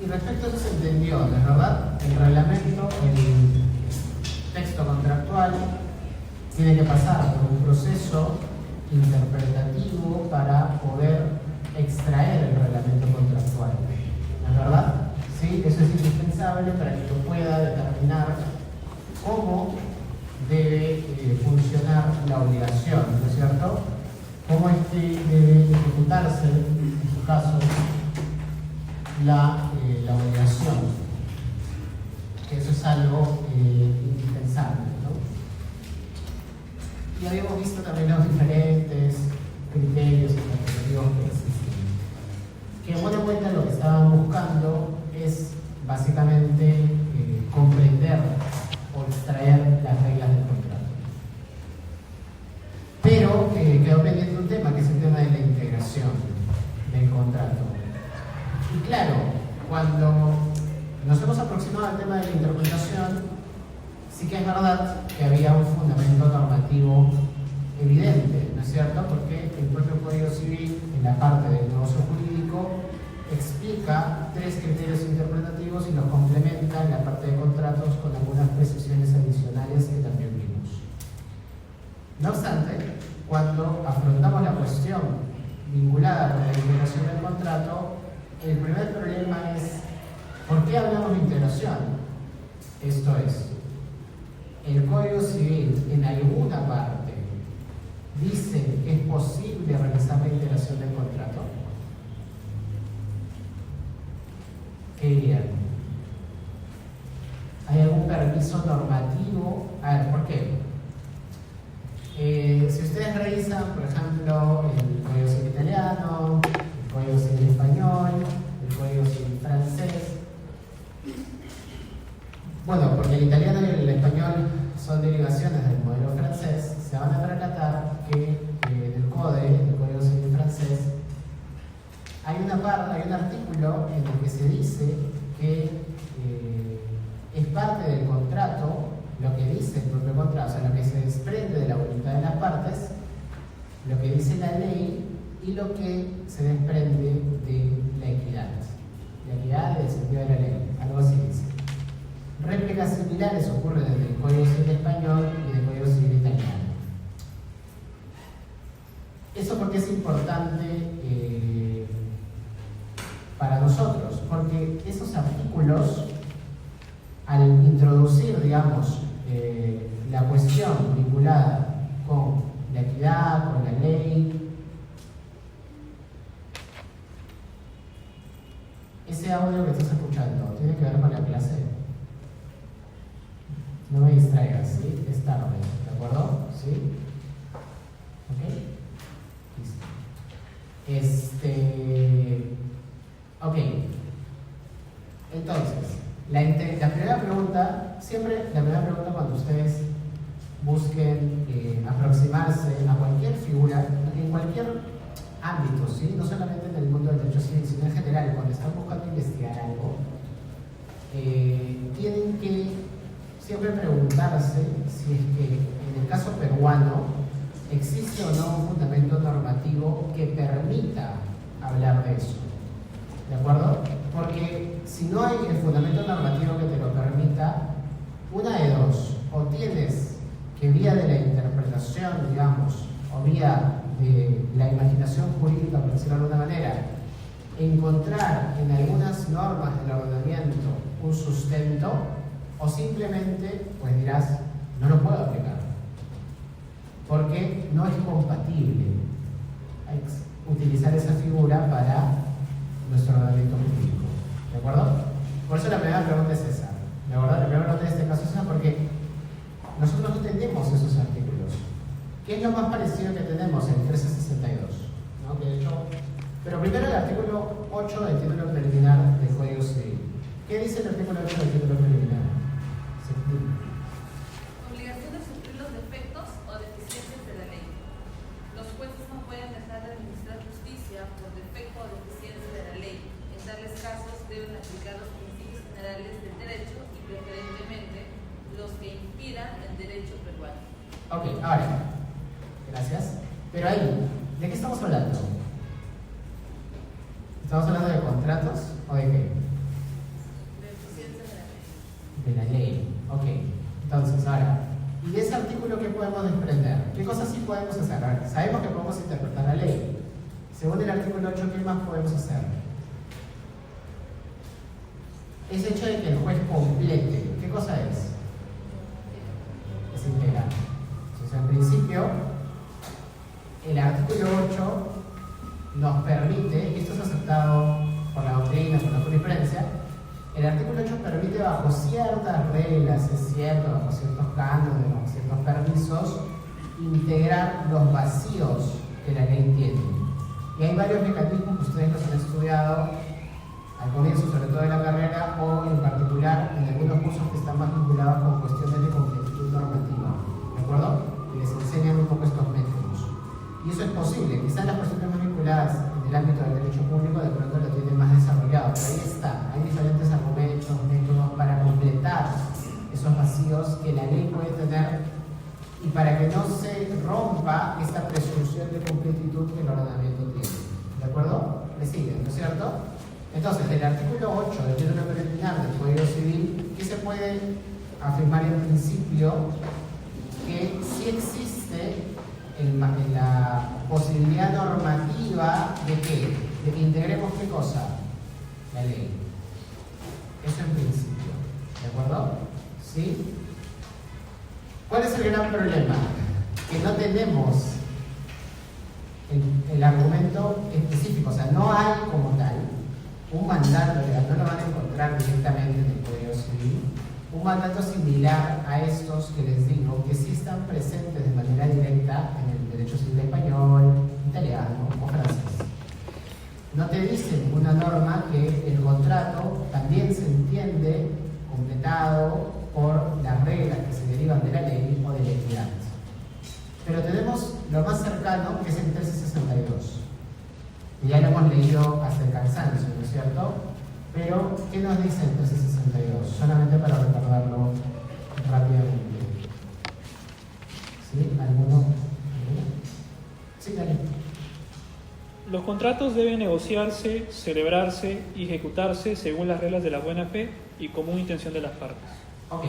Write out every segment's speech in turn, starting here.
respecto a eso se entendió, ¿no es verdad? El reglamento, el texto contractual, tiene que pasar por un proceso interpretativo para poder extraer el reglamento contractual. ¿No es verdad? ¿Sí? Eso es indispensable para que yo pueda determinar cómo debe funcionar la obligación, ¿no es cierto? Cómo es que debe ejecutarse, en su caso, la obligación. Eso es algo indispensable, ¿no? Y habíamos visto también los diferentes criterios interpretativos que existen. Que en buena cuenta lo que estaban buscando es básicamente comprender o extraer las reglas del contrato. Pero quedó pendiente un tema, que es el tema de la integración del contrato. Y claro, cuando nos hemos aproximado al tema de la interpretación, sí que es verdad que había un fundamento normativo evidente, ¿no es cierto? Porque el propio Código Civil, en la parte del negocio jurídico, explica 3 criterios interpretativos y los complementa en la parte de contratos con algunas precisiones adicionales que también vimos. No obstante, cuando afrontamos la cuestión vinculada con la integración del contrato, el primer problema es ¿por qué hablamos de integración? Esto es, el Código Civil en alguna parte dice que es posible realizar la integración del contrato. ¿Qué dirían? ¿Hay algún permiso normativo? A ver, ¿por qué? Si ustedes revisan, por ejemplo, el Código Civil italiano, el Código Civil español, el Código Civil francés, bueno, porque el italiano y el español son derivaciones del modelo francés, se van a percatar que en el Código Civil francés, hay un artículo en el que se dice que es parte del contrato, lo que dice el propio contrato, o sea, lo que se desprende de la voluntad de las partes, lo que dice la ley y lo que se desprende de la equidad. La equidad en el sentido de la ley, algo así dice. Réplicas similares ocurren en el Código Civil español y en el Código Civil italiano. Eso porque es importante para nosotros, porque esos artículos, al introducir, digamos, la cuestión vinculada con la equidad, con la ley, ese audio que estás escuchando tiene que ver con la clase. No me distraigas, ¿sí? Es tarde, ¿de acuerdo? ¿Sí? ¿Ok? Listo. Ok. Entonces, la primera pregunta, siempre la primera pregunta cuando ustedes busquen aproximarse a cualquier figura, en cualquier ámbito, ¿sí? No solamente en el mundo del derecho civil, sino en general, cuando están buscando investigar algo, tienen que siempre preguntarse si es que en el caso peruano existe o no un fundamento normativo que permita hablar de eso. ¿De acuerdo? Porque si no hay el fundamento normativo que te lo permita, una de dos, o tienes que vía de la interpretación, digamos, o vía de la imaginación jurídica, por decirlo de alguna manera, encontrar en algunas normas del ordenamiento un sustento, o simplemente, pues dirás, no lo puedo aplicar, porque no es compatible utilizar esa figura para nuestro ordenamiento jurídico. ¿De acuerdo? Por eso la primera pregunta es esa. ¿De acuerdo? La primera pregunta en este caso es esa porque nosotros no tenemos esos artículos. ¿Qué es lo más parecido que tenemos? El 1362, ¿no? De hecho, pero primero el artículo 8 del título preliminar del Código Civil. ¿Qué dice el artículo 8 del título preliminar? Obligación de suplir los defectos o deficiencias de la ley. Los jueces no pueden dejar de administrar justicia por defecto o deficiencia de la ley. En tales casos deben aplicar los principios generales del derecho y preferentemente los que inspiran el derecho peruano. Ok, ahora, gracias. Pero ahí, ¿de qué estamos hablando? ¿Estamos hablando de contratos o de qué? de la ley. Ok, entonces ahora, ¿y de ese artículo qué podemos desprender? ¿Qué cosas sí podemos hacer? A ver, sabemos que podemos interpretar la ley. Según el artículo 8, ¿qué más podemos hacer? Es hecho de que el juez complete. ¿Qué cosa es? Es integral. Entonces, en principio, el artículo 8 nos permite, y esto es aceptado por la doctrina, por la jurisprudencia, el artículo 8 permite bajo ciertas reglas, es cierto, bajo ciertos cánones, bajo ciertos permisos, integrar los vacíos que la ley tiene. Y hay varios mecanismos que ustedes los han estudiado al comienzo, sobre todo de la carrera, o en particular en algunos cursos que están más vinculados con cuestiones de completitud normativa, ¿de acuerdo? Y les enseñan un poco estos métodos. Y eso es posible, quizás las cuestiones más vinculadas en el ámbito del derecho público de pronto lo tienen más desarrollado, pero ahí está, hay diferentes argumentos, métodos para completar esos vacíos que la ley puede tener y para que no se rompa esta presunción de completitud que el ordenamiento tiene. ¿De acuerdo? ¿Me siguen, no es cierto? Entonces, del artículo 8 del título preliminar del Código Civil, ¿qué se puede afirmar en principio? Que sí existe la posibilidad normativa de que integremos qué cosa, la ley. Eso en principio, ¿de acuerdo? ¿Sí? ¿Cuál es el gran problema? Que no tenemos el argumento específico, o sea, no hay como tal un mandato legal, no lo van a encontrar directamente en el Código Civil, un mandato similar a estos que les digo, que sí están presentes de manera directa en el derecho civil español, italiano o francés. No te dicen una norma que el contrato también se entiende completado por las reglas que se derivan de la ley o de la equidad. Pero tenemos lo más cercano, que es el 1362. Y ya lo hemos leído hasta el cansancio, ¿no es cierto? Pero, ¿qué nos dice el 1362? Solamente para recordarlo rápidamente. ¿Sí? ¿Alguno? Sí, dale. Los contratos deben negociarse, celebrarse y ejecutarse según las reglas de la buena fe y común intención de las partes. Ok.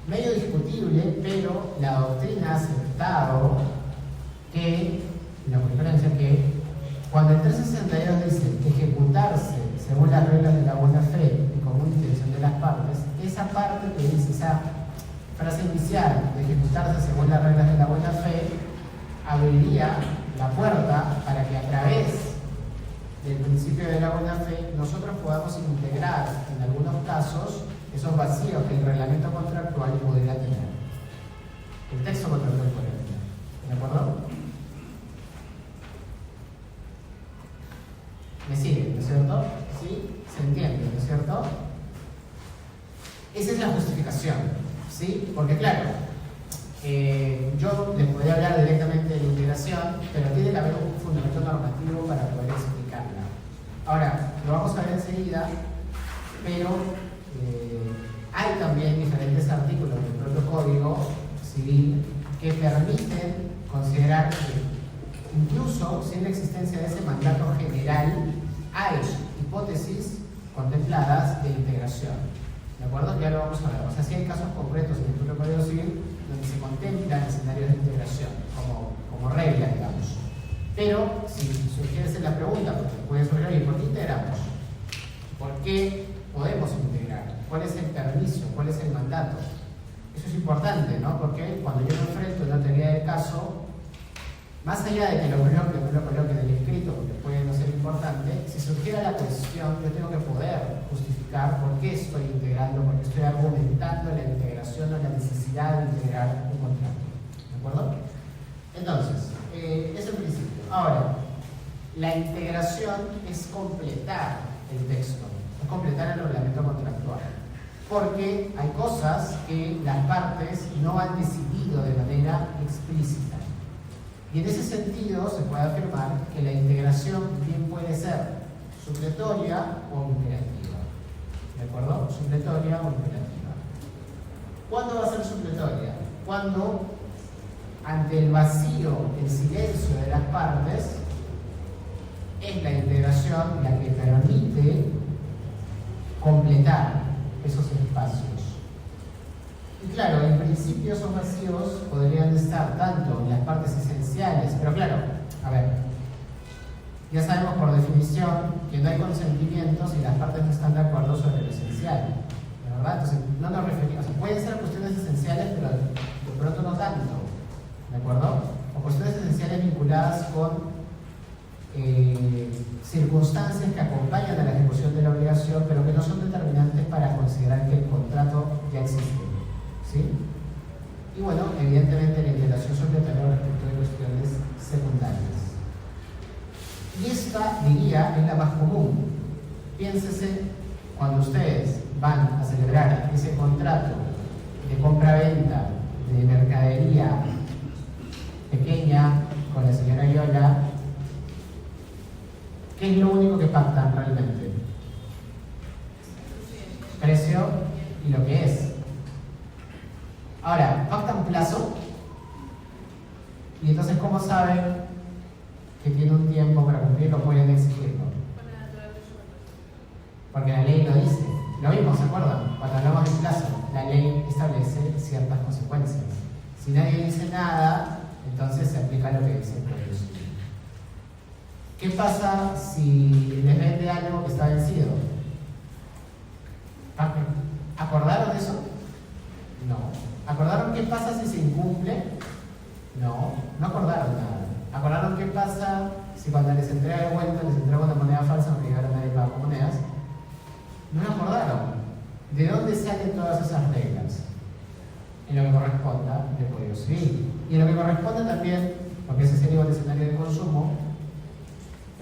Medio discutible, pero la doctrina ha aceptado que, la jurisprudencia, que cuando el 362 dice ejecutarse según las reglas de la buena fe y común intención de las partes, esa parte que dice, esa frase inicial de ejecutarse según las reglas de la buena fe, abriría la puerta para que a través del principio de la buena fe nosotros podamos integrar en algunos casos esos vacíos que el reglamento contractual podría tener. El texto contractual podría tener. ¿De acuerdo? ¿Me siguen, no es cierto? ¿Sí? ¿Se entiende, no es cierto? Esa es la justificación, ¿sí? Porque claro, yo les podría hablar directamente de la integración, pero tiene que haber un fundamento normativo para poder explicarla. Ahora, lo vamos a ver enseguida, pero hay también diferentes artículos del propio Código Civil que permiten considerar que incluso sin la existencia de ese mandato general hay hipótesis contempladas de integración. ¿De acuerdo? Ya lo vamos a ver. O sea, sí hay casos concretos en el propio Código Civil donde se contemplan escenarios de integración como regla, digamos. Pero si surgiese la pregunta, porque puede surgir, ¿por qué integramos? ¿Por qué podemos integrar? ¿Cuál es el permiso? ¿Cuál es el mandato? Eso es importante, ¿no? Porque cuando yo me enfrento a una teoría del caso, más allá de que lo coloque o no lo coloque en el escrito, porque puede no ser importante, si surgiera la cuestión, yo tengo que poder justificar por qué estoy integrando, por qué estoy argumentando la integración o la necesidad de integrar un contrato. ¿De acuerdo? Entonces, eso en principio. Ahora, la integración es completar el texto, es completar el reglamento contractual. Porque hay cosas que las partes no han decidido de manera explícita. Y en ese sentido se puede afirmar que la integración bien puede ser supletoria o imperativa. ¿De acuerdo? Supletoria o imperativa. ¿Cuándo va a ser supletoria? Cuando, ante el vacío, el silencio de las partes, es la integración la que permite completar esos espacios. Y claro, en principio esos vacíos podrían estar tanto en las partes esenciales, pero claro, a ver, ya sabemos por definición que no hay consentimiento si las partes no están de acuerdo sobre lo esencial, ¿verdad? Entonces, no nos referimos, o sea, pueden ser cuestiones esenciales, pero de pronto no tanto, ¿de acuerdo? O cuestiones esenciales vinculadas con circunstancias que acompañan a la ejecución de la obligación, pero que no son determinantes para considerar que el contrato ya existe, ¿sí? Y bueno, evidentemente la integración supletoria respecto de cuestiones secundarias. Y esta, diría, es la más común. Piénsese, cuando ustedes van a celebrar ese contrato de compra-venta de mercadería pequeña con la señora Yola, ¿qué es lo único que pactan realmente? Precio y lo que es. Ahora, pactan plazo, y entonces, ¿cómo saben que tiene un tiempo para cumplirlo? Pueden exigirlo. Porque la ley lo dice. Lo mismo, ¿se acuerdan? Cuando hablamos de plazo, la ley establece ciertas consecuencias. Si nadie dice nada, entonces se aplica lo que dice el Código Civil. ¿Qué pasa si les vende algo que está vencido? ¿Acordaron eso? No. ¿Acordaron qué pasa si se incumple? No, no acordaron nada. ¿Acordaron qué pasa si cuando les entrega de vuelta les entrega una moneda falsa porque llegaron a ir bajo monedas? No lo acordaron. ¿De dónde salen todas esas reglas? En lo que corresponda del Código Civil. Y en lo que corresponde también, porque ese sería el escenario de consumo,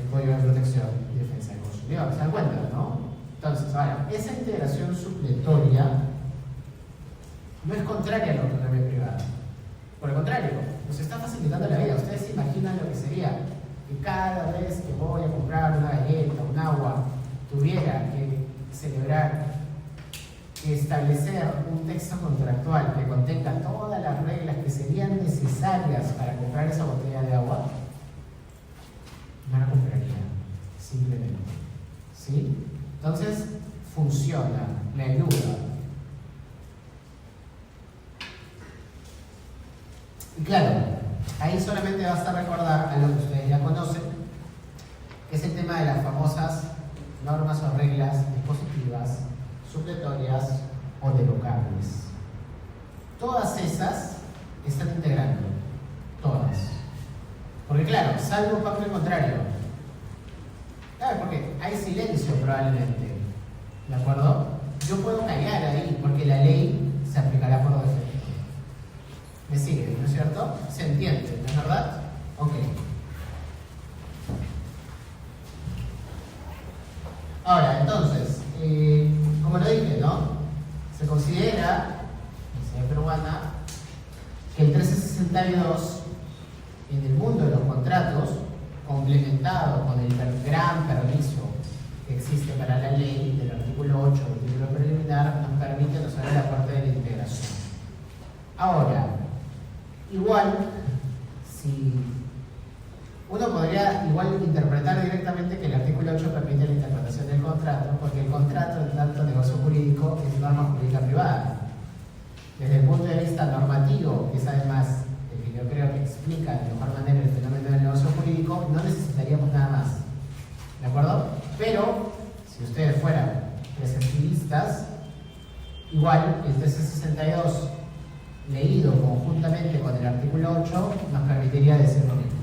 el Código de Protección y Defensa del Consumidor. ¿Se dan cuenta, no? Entonces, ahora, esa integración supletoria no es contraria a la autonomía privada. Por el contrario, nos está facilitando la vida. Ustedes se imaginan lo que sería que cada vez que voy a comprar una galleta, un agua, tuviera que celebrar, que establecer un texto contractual que contenga todas las reglas que serían necesarias para comprar esa botella de agua. No la compraría, simplemente. ¿Sí? Entonces, funciona, me ayuda. Y claro, ahí solamente basta recordar a lo que ustedes ya conocen, que es el tema de las famosas normas o reglas dispositivas, supletorias o derogables. Todas esas están integrando, todas. Porque claro, salvo un papel contrario. Claro, porque hay silencio probablemente, ¿de acuerdo? Yo puedo callar ahí porque la ley se aplicará por defecto. ¿Me sigue, no es cierto? ¿Se entiende, no es verdad? Ok. Ahora, entonces, como lo dije, ¿no? Se considera, en la peruana, que el 1362, en el mundo de los contratos, complementado con el gran permiso que existe para la ley del artículo 8 del título preliminar, nos permite resolver la parte de la integración. Ahora, igual, si uno podría igual interpretar directamente que el artículo 8 permite la interpretación del contrato, porque el contrato, en tanto negocio jurídico, es norma jurídica privada. Desde el punto de vista normativo, que es además el que yo creo que explica de mejor manera el fenómeno del negocio jurídico, no necesitaríamos nada más. ¿De acuerdo? Pero, si ustedes fueran preceptivistas, igual el 1362 leído conjuntamente con el artículo 8 nos permitiría decir lo mismo.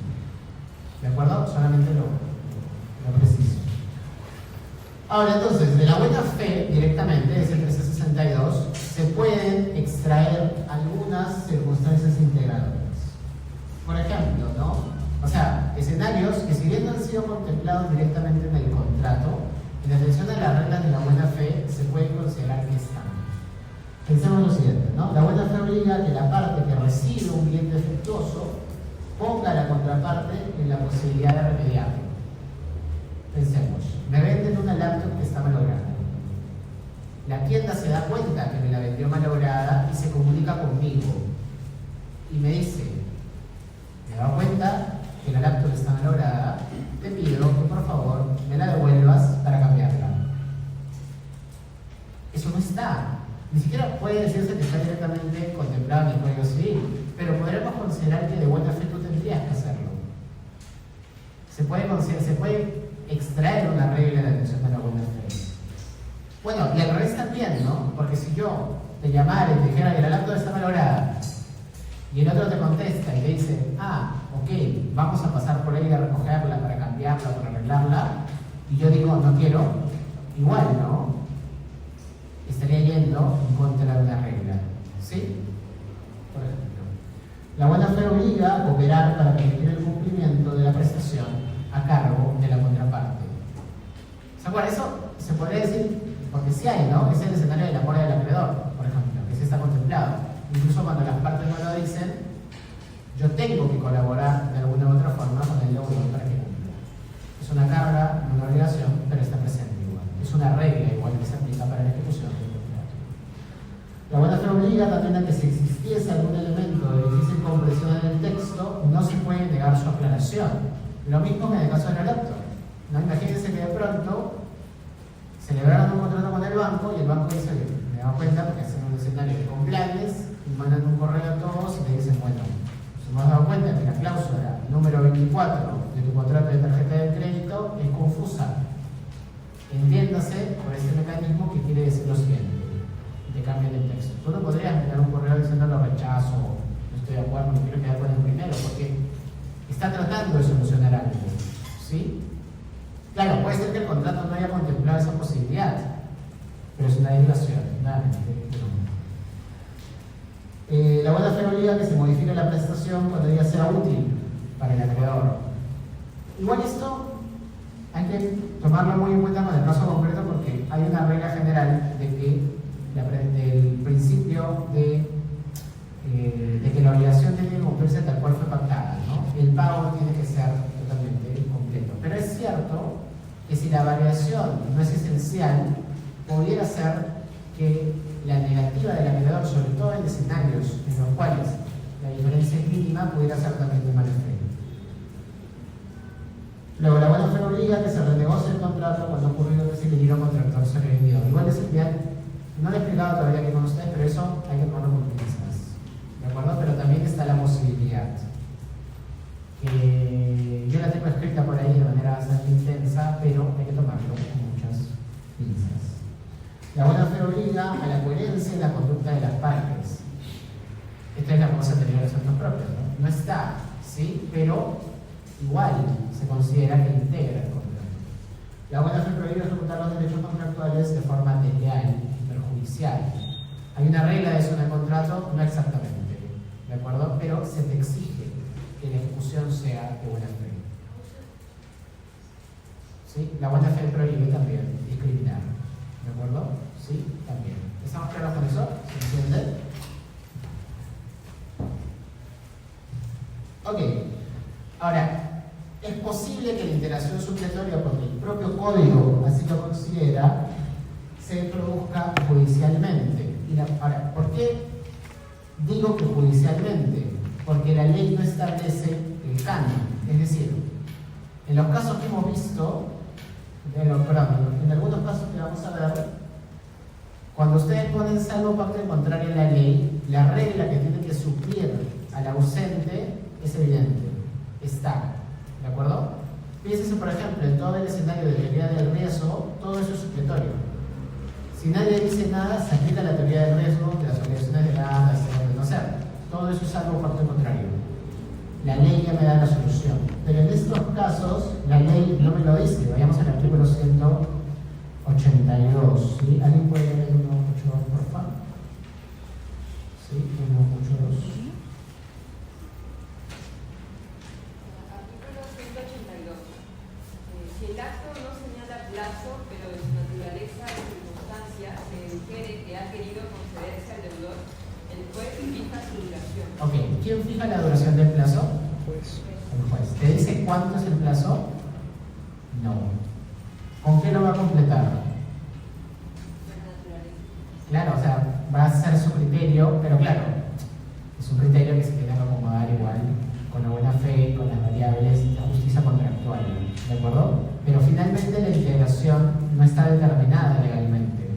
¿De acuerdo? Solamente lo preciso. Ahora, entonces, de la buena fe directamente, es el 1362, se pueden extraer algunas circunstancias integradoras. Por ejemplo, ¿no? O sea, escenarios que si bien no han sido contemplados directamente en el contrato, en atención a las reglas de la buena fe, se puede considerar que están. Pensemos lo siguiente, ¿no? La buena fe obliga a que la parte que recibe un bien defectuoso ponga a la contraparte en la posibilidad de remediarlo. Pensemos, me venden una laptop que está malograda. La tienda se da cuenta que me la vendió malograda y se comunica conmigo. Y me dice, me he dado cuenta que la laptop está malograda, te pido que por favor me la devuelvas para cambiarla. Eso no está. Ni siquiera puede decirse que está directamente contemplado en el Código Civil, pero podremos considerar que de buena fe tú tendrías que hacerlo. Se puede extraer una regla de atención a la buena fe. Bueno, y al revés también, ¿no? Porque si yo te llamara y te dijera que la laptop está malograda, y el otro te contesta y te dice, ok, vamos a pasar por ahí a recogerla para cambiarla, para arreglarla, y yo digo, no quiero, igual, ¿no? Estaría yendo en contra de una regla, ¿sí? Por ejemplo, la buena fe obliga a cooperar para permitir el cumplimiento de la prestación a cargo de la contraparte. ¿Se acuerdan? Eso se podría decir, porque sí hay, ¿no? Es el escenario de la mora del acreedor, por ejemplo, que sí está contemplado. Incluso cuando las partes no lo dicen, yo tengo que colaborar de alguna u otra forma con el deudor para que cumpla. Es una carga, no una obligación, pero está presente igual. Es una regla igual que se aplica para la ejecución del contrato. La buena fe obliga también a que si existiese algún elemento de difícil comprensión en el texto, no se puede negar su aclaración. Lo mismo que en el caso del laptop. ¿No? Imagínense que de pronto celebraron un contrato con el banco y el banco dice que me da cuenta porque hacen un escenario de compliance y mandan un correo a todos y te dicen, bueno, nos hemos dado cuenta que la cláusula número 24 de tu contrato de tarjeta de crédito es confusa. Entiéndase por este mecanismo que quiere decir lo siguiente, y te cambian el texto. Tú no podrías enviar un correo diciendo lo rechazo, no estoy de acuerdo, me quiero quedar con el primero, porque está tratando de solucionar algo, ¿sí? Claro, puede ser que el contrato no haya contemplado esa posibilidad, pero es una derivación, nada más. La buena fe obliga a que se modifique la prestación cuando ella sea útil para el acreedor. Igual esto hay que tomarlo muy en cuenta con el caso concreto porque hay una regla general de que el principio de que la obligación tiene que cumplirse tal cual fue pactada, ¿no? El pago tiene que ser totalmente completo. Pero es cierto que si la variación no es esencial, pudiera ser que la negativa del acreedor, sobre todo en escenarios en los cuales la diferencia es mínima, pudiera ser también de mala fe. Luego, la buena fe obliga a que se renegocie el contrato cuando ha ocurrido que se le dieron contractor sobrevivido. Igual es bien, no lo he explicado todavía aquí con ustedes, pero eso hay que tomarlo con pinzas, ¿de acuerdo? Pero también está la posibilidad, que yo la tengo escrita por ahí de manera bastante intensa, pero hay que tomarlo con muchas pinzas. La buena fe obliga a la coherencia en la conducta de las partes. Esta es la famosa teoría de los actos propios, ¿no? No está, ¿sí? Pero igual se considera que integra el contrato. La buena fe prohíbe ejecutar los derechos contractuales de forma desleal y perjudicial. Hay una regla de eso en el contrato, no exactamente, ¿de acuerdo? Pero se te exige que la ejecución sea de buena fe. ¿Sí? La buena fe prohíbe también discriminar. ¿De acuerdo? Sí, también. ¿Estamos claros con eso? ¿Se entiende? Ok. Ahora, es posible que la integración supletoria, porque el propio código así lo considera, se produzca judicialmente. Ahora, ¿por qué digo que judicialmente? Porque la ley no establece el canon. Es decir, en los casos que hemos visto, en algunos casos que vamos a ver, cuando ustedes ponen salvo pacto en contrario a la ley, la regla que tiene que suplir al ausente es evidente, está, ¿de acuerdo? Piénsense, por ejemplo, en todo el escenario de teoría del riesgo, todo eso es supletorio. Si nadie dice nada, se aplica la teoría del riesgo, de las obligaciones de nada, de no ser. Todo eso es salvo pacto en contrario. La ley ya me da la solución. Pero en estos casos, la ley no me lo dice. Vayamos al artículo 182. ¿Sí? ¿Alguien puede leer el 182, por favor? ¿Sí? 182. Artículo 182. Si el acto no señala plazo, pero de su naturaleza y circunstancia se infiere que ha querido concederse al deudor, el juez fija su duración. Ok, ¿quién fija la duración del plazo? Pues, El juez. ¿Te dice cuánto es el plazo? No. ¿Con qué lo va a completar? Claro, o sea, va a ser su criterio, pero claro, es un criterio que se tiene que acomodar igual con la buena fe, con las variables de justicia contractual, ¿de acuerdo? Pero finalmente la integración no está determinada legalmente,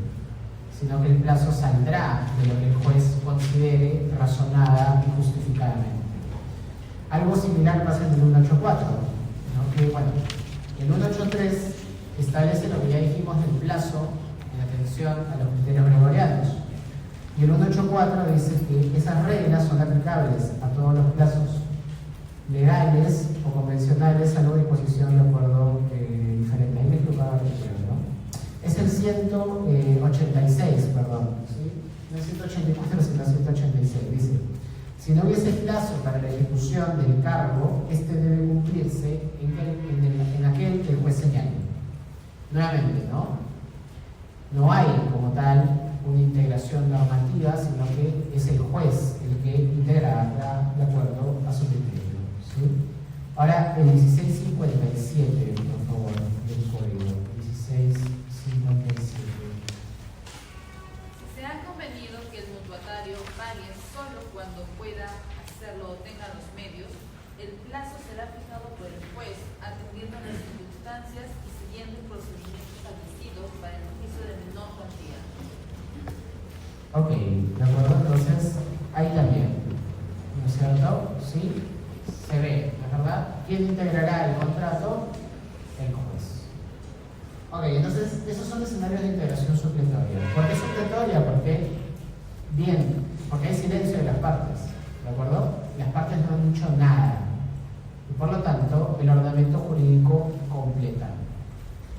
sino sino que el plazo saldrá de lo que el juez considere razonada y justificadamente. Algo similar pasa en el 184, ¿no? Que bueno, el 183 establece lo que ya dijimos del plazo en atención a los criterios gregorianos. Y el 184 dice que esas reglas son aplicables a todos los plazos legales o convencionales, salvo disposición de acuerdo diferente. Ahí me equivocaba el artículo, ¿no? Es el 186, perdón, ¿sí? No es 184, sino 186. Dice: si no hubiese plazo para la ejecución del cargo, este debe cumplirse en aquel que el juez señale. Nuevamente, no hay como tal una integración normativa, sino que es el juez el que integrará de acuerdo a su criterio, ¿sí? Ahora, el 1657, por favor, del código. 1657. Se ha convenido que el mutuatario pague solo cuando pueda hacerlo o tenga los medios. El plazo será fijado por el juez, atendiendo a las circunstancias y siguiendo un procedimiento establecido para el juicio de menor cuantía. Ok, de acuerdo, entonces ahí también, ¿no es cierto? Sí, se ve, ¿no es verdad? ¿Quién integrará el contrato? El juez. Ok, entonces esos son escenarios de integración supletoria. ¿Por qué supletoria? Porque hay silencio de las partes, ¿de acuerdo? Las partes no han dicho nada y por lo tanto el ordenamiento jurídico completa.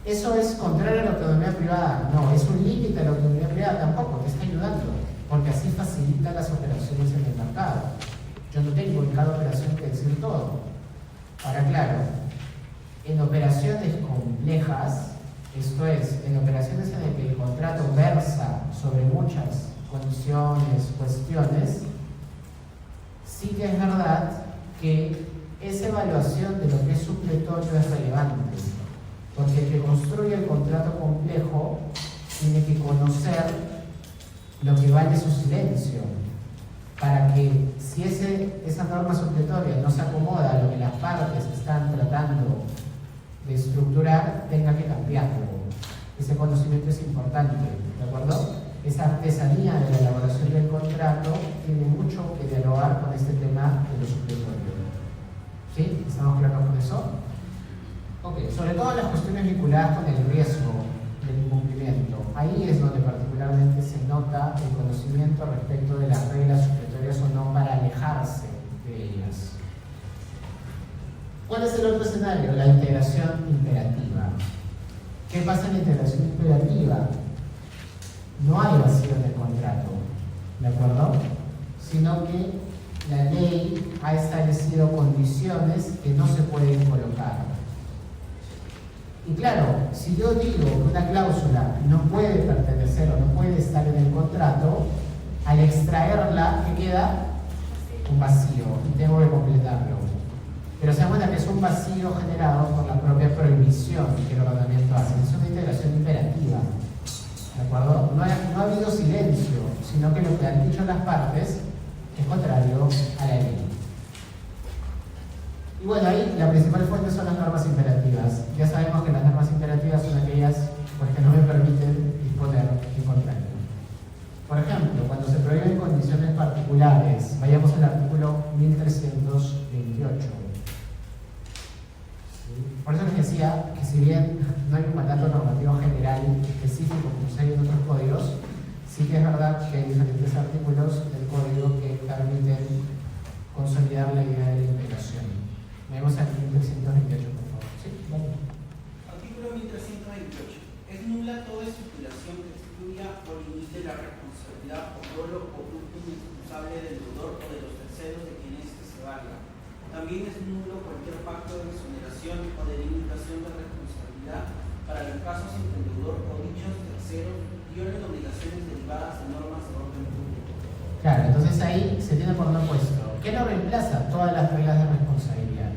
¿Eso es contrario a la autonomía privada? No, es un límite a la autonomía privada, tampoco, te está ayudando, porque así facilita las operaciones en el mercado. Yo no tengo en cada operación que decir todo. Ahora, claro, en operaciones complejas, esto es, en operaciones en las que el contrato versa sobre muchas condiciones, cuestiones, sí que es verdad que esa evaluación de lo que es supletorio es relevante. Porque el que construye el contrato complejo tiene que conocer lo que vale su silencio, para que si esa norma supletoria no se acomoda a lo que las partes están tratando de estructurar, tenga que cambiarlo. Ese conocimiento es importante, ¿de acuerdo? Esa artesanía de la elaboración del contrato tiene mucho que dialogar con este tema de lo supletorio. ¿Sí? ¿Estamos claros con eso? Ok, sobre todo las cuestiones vinculadas con el riesgo del incumplimiento. Ahí es donde particularmente se nota el conocimiento respecto de las reglas supletorias o no para alejarse de ellas. ¿Cuál es el otro escenario? La integración imperativa. ¿Qué pasa en la integración imperativa? No hay vacío en el contrato, ¿de acuerdo? Sino que la ley ha establecido condiciones que no se pueden colocar. Y claro, si yo digo que una cláusula no puede pertenecer o no puede estar en el contrato, al extraerla, ¿qué queda? Un vacío, y tengo que completarlo. Pero se da cuenta que es un vacío generado por la propia prohibición que el ordenamiento hace. Es una integración imperativa, ¿de acuerdo? No ha habido silencio, sino que lo que han dicho las partes es contrario a la ley. Y bueno, ahí la principal fuente son las normas imperativas. Ya sabemos que las normas imperativas son aquellas que no me permiten disponer en contrario. Por ejemplo, cuando se prohíben condiciones particulares, vayamos al artículo 1328. Por eso les decía que si bien no hay un mandato normativo general específico como se hay en otros códigos, sí que es verdad que hay diferentes artículos del código que permiten consolidar la idea de la integración. Vemos al 1328, por favor. Sí, vale. Artículo 1328. Es nula toda estipulación que excluya o limite la responsabilidad por dolo o culpa inexcusable del deudor o de los terceros de quien éste se valga. También es nulo cualquier pacto de exoneración o de limitación de responsabilidad para los casos en que el deudor o dichos terceros violen obligaciones derivadas de normas de orden público. Claro, entonces ahí se tiene por no puesto. ¿Qué no reemplaza? Todas las reglas de responsabilidad.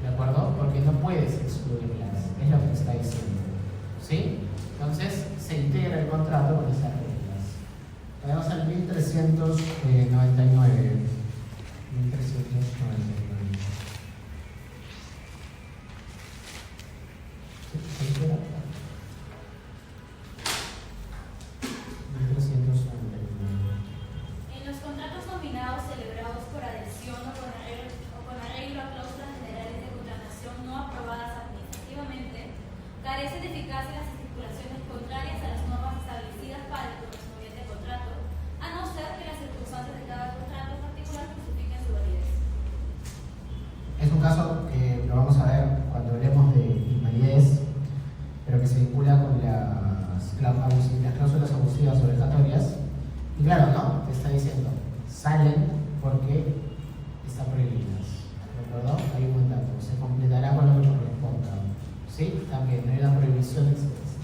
¿De acuerdo? Porque no puedes excluirlas, es lo que está diciendo. ¿Sí? Entonces se integra el contrato con esas reglas. Vamos al 1399. 1399. ¿Se entera? 1399. Y claro, no, te está diciendo, salen porque están prohibidas. ¿De acuerdo? Hay un mandato, se completará con lo que corresponda. ¿Sí? También, no hay una prohibición expresa.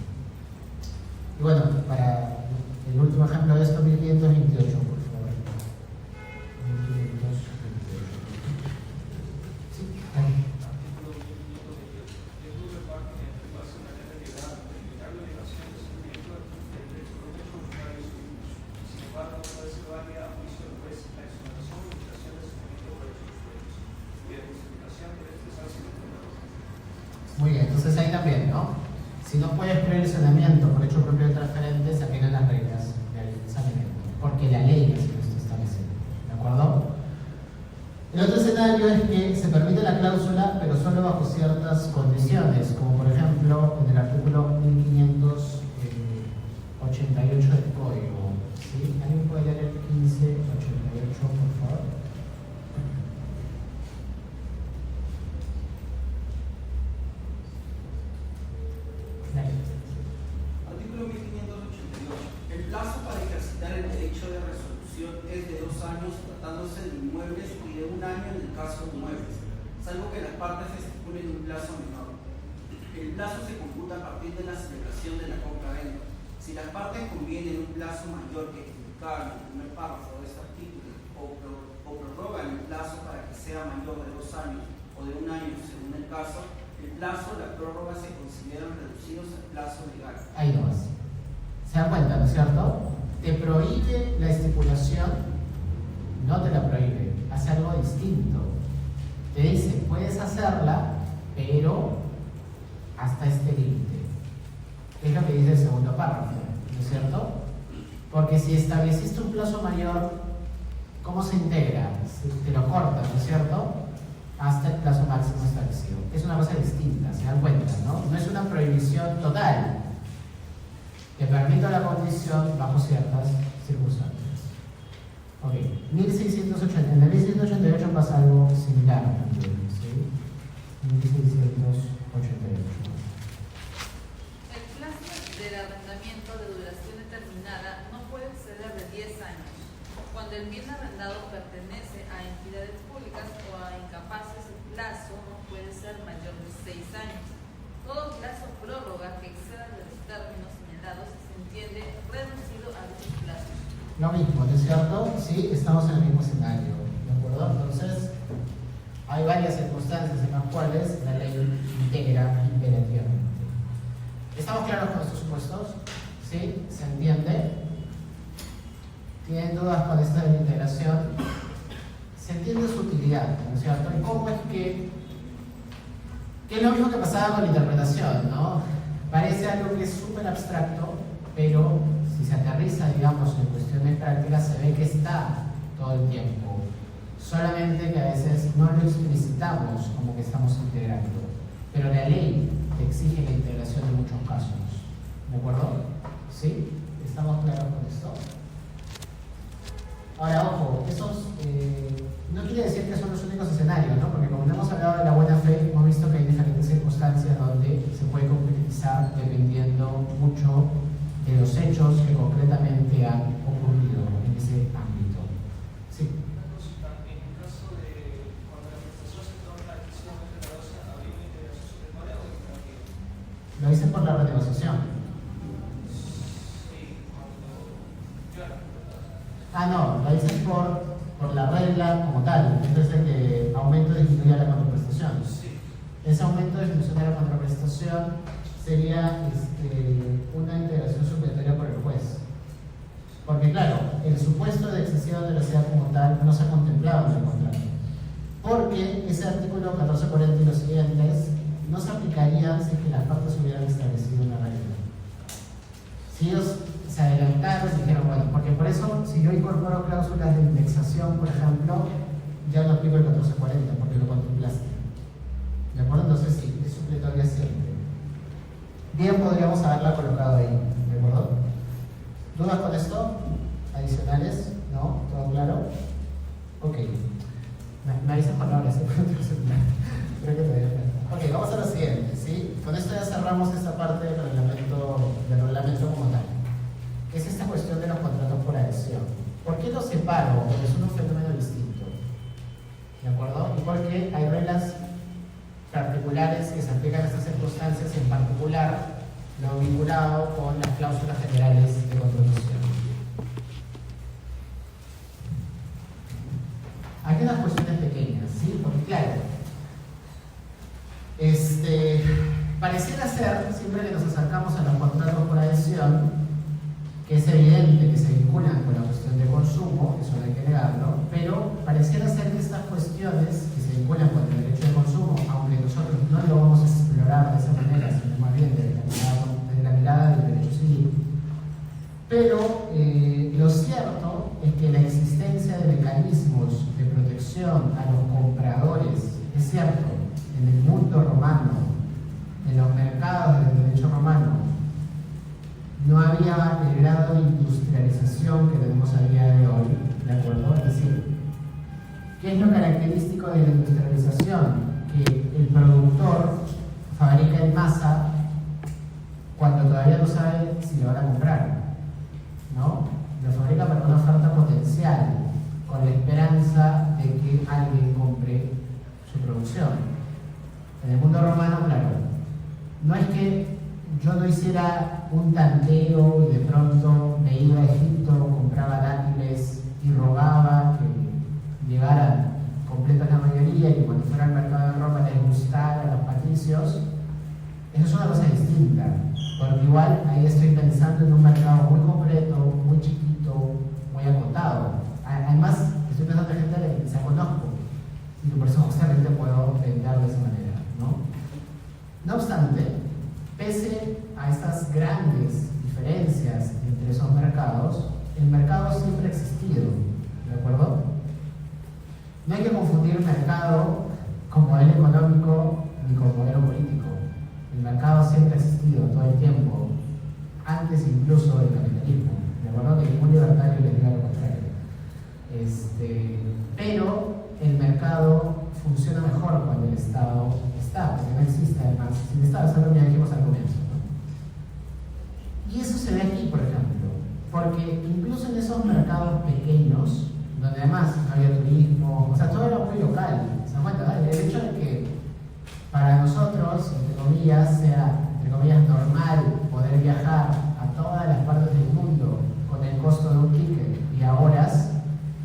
Y bueno, para el último ejemplo de esto, 1528, por favor. 1528. Sí, ahí. Muy bien, entonces ahí también, ¿no? Si no puedes prever el saneamiento por hecho propio de transferente, se aplican las reglas del saneamiento, porque la ley así lo está estableciendo, ¿de acuerdo? El otro escenario es que se permite la cláusula, pero solo bajo ciertas condiciones, como por ejemplo en el artículo 1588 del Código. ¿Sí? ¿Alguien puede leer el 1588, por favor? Artículo 1588. El plazo para ejercitar el derecho de resolución es de 2 años tratándose de inmuebles y de 1 año en el caso de inmuebles, salvo que las partes estipulen un plazo menor. El plazo se computa a partir de la celebración de la compra-venta. Si las partes convienen un plazo mayor que indicar en el primer párrafo de este artículo o prorrogan el plazo para que sea mayor de 2 años o de 1 año según el caso, el plazo, la prórroga se consideran reducidos al plazo legal. Ahí nomás. ¿Se dan cuenta, no es cierto? Te prohíbe la estipulación, no te la prohíbe, hace algo distinto. Te dice, puedes hacerla, pero hasta este límite. Es lo que dice el segundo párrafo, ¿no es cierto? Porque si estableciste un plazo mayor, ¿cómo se integra? Te lo corta, ¿no es cierto? Hasta el plazo máximo establecido. Es una cosa distinta, se dan cuenta, ¿no? No es una prohibición total. Te permito la condición bajo ciertas circunstancias. Ok, 1680. En el 1688 pasa algo similar también, ¿sí? 1688. El plazo del arrendamiento de duración determinada no puede exceder de 10 años. Cuando el bien arrendado pertenece a entidades públicas o a incapaces, el plazo no puede ser mayor de 6 años. Todo plazo o prórroga que exceda de los términos señalados se entiende reducido a dichos plazos. Lo mismo, ¿no es cierto? Sí, estamos en el mismo escenario, ¿de acuerdo? Entonces, hay varias circunstancias en las cuales la ley integra imperativamente. ¿Estamos claros con estos supuestos? ¿Sí? ¿Se entiende? ¿Tienen dudas con esta integración? Se entiende su utilidad, ¿no es cierto? ¿Y cómo es que es lo mismo que pasaba con la interpretación, ¿no? Parece algo que es súper abstracto, pero si se aterriza, digamos, en cuestiones prácticas, se ve que está todo el tiempo. Solamente que a veces no lo explicitamos como que estamos integrando. Pero la ley te exige la integración en muchos casos. ¿De acuerdo? ¿Sí? ¿Estamos claros con esto? Ahora, ojo, esos no quiere decir que son los únicos escenarios, ¿no? Porque como hemos hablado de la buena fe, hemos visto que hay diferentes circunstancias donde se puede concretizar dependiendo mucho de los hechos que concretamente han ocurrido en ese ámbito. Sí. Una cosita, en el caso de cuando la prestación se torna excesivamente onerosa, ¿habría una integración supletoria o extranjera? Lo dicen por la renegociación. Sí, cuando yo la Ah, no, lo dicen por la regla como tal. Entonces, que aumento disminuye la contraprestación. Sí. Ese aumento disminuye la contraprestación sería una integración supletoria por el juez. Porque, claro, el supuesto de excesiva onerosidad como tal no se ha contemplado en el contrato. Porque ese artículo 1440 y los siguientes no se aplicarían si es que las partes hubieran establecido una regla. Si ellos se adelantaron y dijeron, bueno, porque por eso, si yo incorporo cláusulas de indexación, por ejemplo, ya no aplico el 1440 porque lo contemplaste. ¿De acuerdo? Entonces sí, es supletoria siempre. Bien, podríamos haberla colocado ahí, ¿de acuerdo? ¿Dudas con esto? ¿Adicionales? ¿No? ¿Todo claro? Ok. Me avisas palabras, ¿eh? Creo que todavía falta. Ok, vamos a lo siguiente, ¿sí? Con esto ya cerramos esta parte del reglamento como tal. Es esta cuestión de los contratos por adhesión. paro es un fenómeno distinto, ¿de acuerdo? Y porque hay reglas particulares que se aplican a estas circunstancias, en particular lo vinculado con las cláusulas generales de contribución. Hay unas cuestiones pequeñas, ¿sí? Porque claro, pareciera ser, siempre que nos acercamos a los contratos por adhesión, que es evidente que se vinculan con la cuestión de consumo, eso no hay que negarlo, pero pareciera ser que estas cuestiones que se vinculan con el derecho de consumo, aunque nosotros no lo vamos a explorar de esa manera, sino más bien desde la mirada del derecho civil, pero lo cierto es que la existencia de mecanismos de protección a los compradores, es cierto, en el mundo romano, en los mercados del derecho romano, no había el grado de industrialización que tenemos a día de hoy, ¿de acuerdo? Es decir, ¿qué es lo característico de la industrialización? Que el productor fabrica en masa cuando todavía no sabe si lo van a comprar, ¿no? Lo fabrica para una oferta potencial, con la esperanza de que alguien compre su producción. En el mundo romano, claro, no es que yo no hiciera un tanteo y de pronto me iba a Egipto, compraba dátiles y rogaba que llegaran completas la mayoría y que cuando fuera al mercado de Roma les gustara a los patricios. Eso es una cosa distinta, porque igual ahí estoy pensando en un mercado muy concreto, muy chiquito, muy acotado. Además, estoy pensando en gente a la que ya conozco y que por eso justamente puedo vender de esa manera, ¿no? No obstante, pese a estas grandes diferencias entre esos mercados, el mercado siempre ha existido, ¿de acuerdo? No hay que confundir mercado con modelo económico ni con modelo político. El mercado siempre ha existido todo el tiempo, antes incluso del capitalismo, ¿de acuerdo? Que ningún libertario le diga lo contrario. Pero el mercado funciona mejor cuando el Estado está, porque no existe además. Sin Estado, eso es lo que dijimos al comienzo, ¿no? Y eso se ve aquí, por ejemplo, porque incluso en esos mercados pequeños, donde además no había turismo, o sea, todo era muy local. ¿Se dan cuenta? El hecho de que para nosotros, entre comillas, sea, entre comillas, normal poder viajar a todas las partes del mundo con el costo de un ticket y a horas,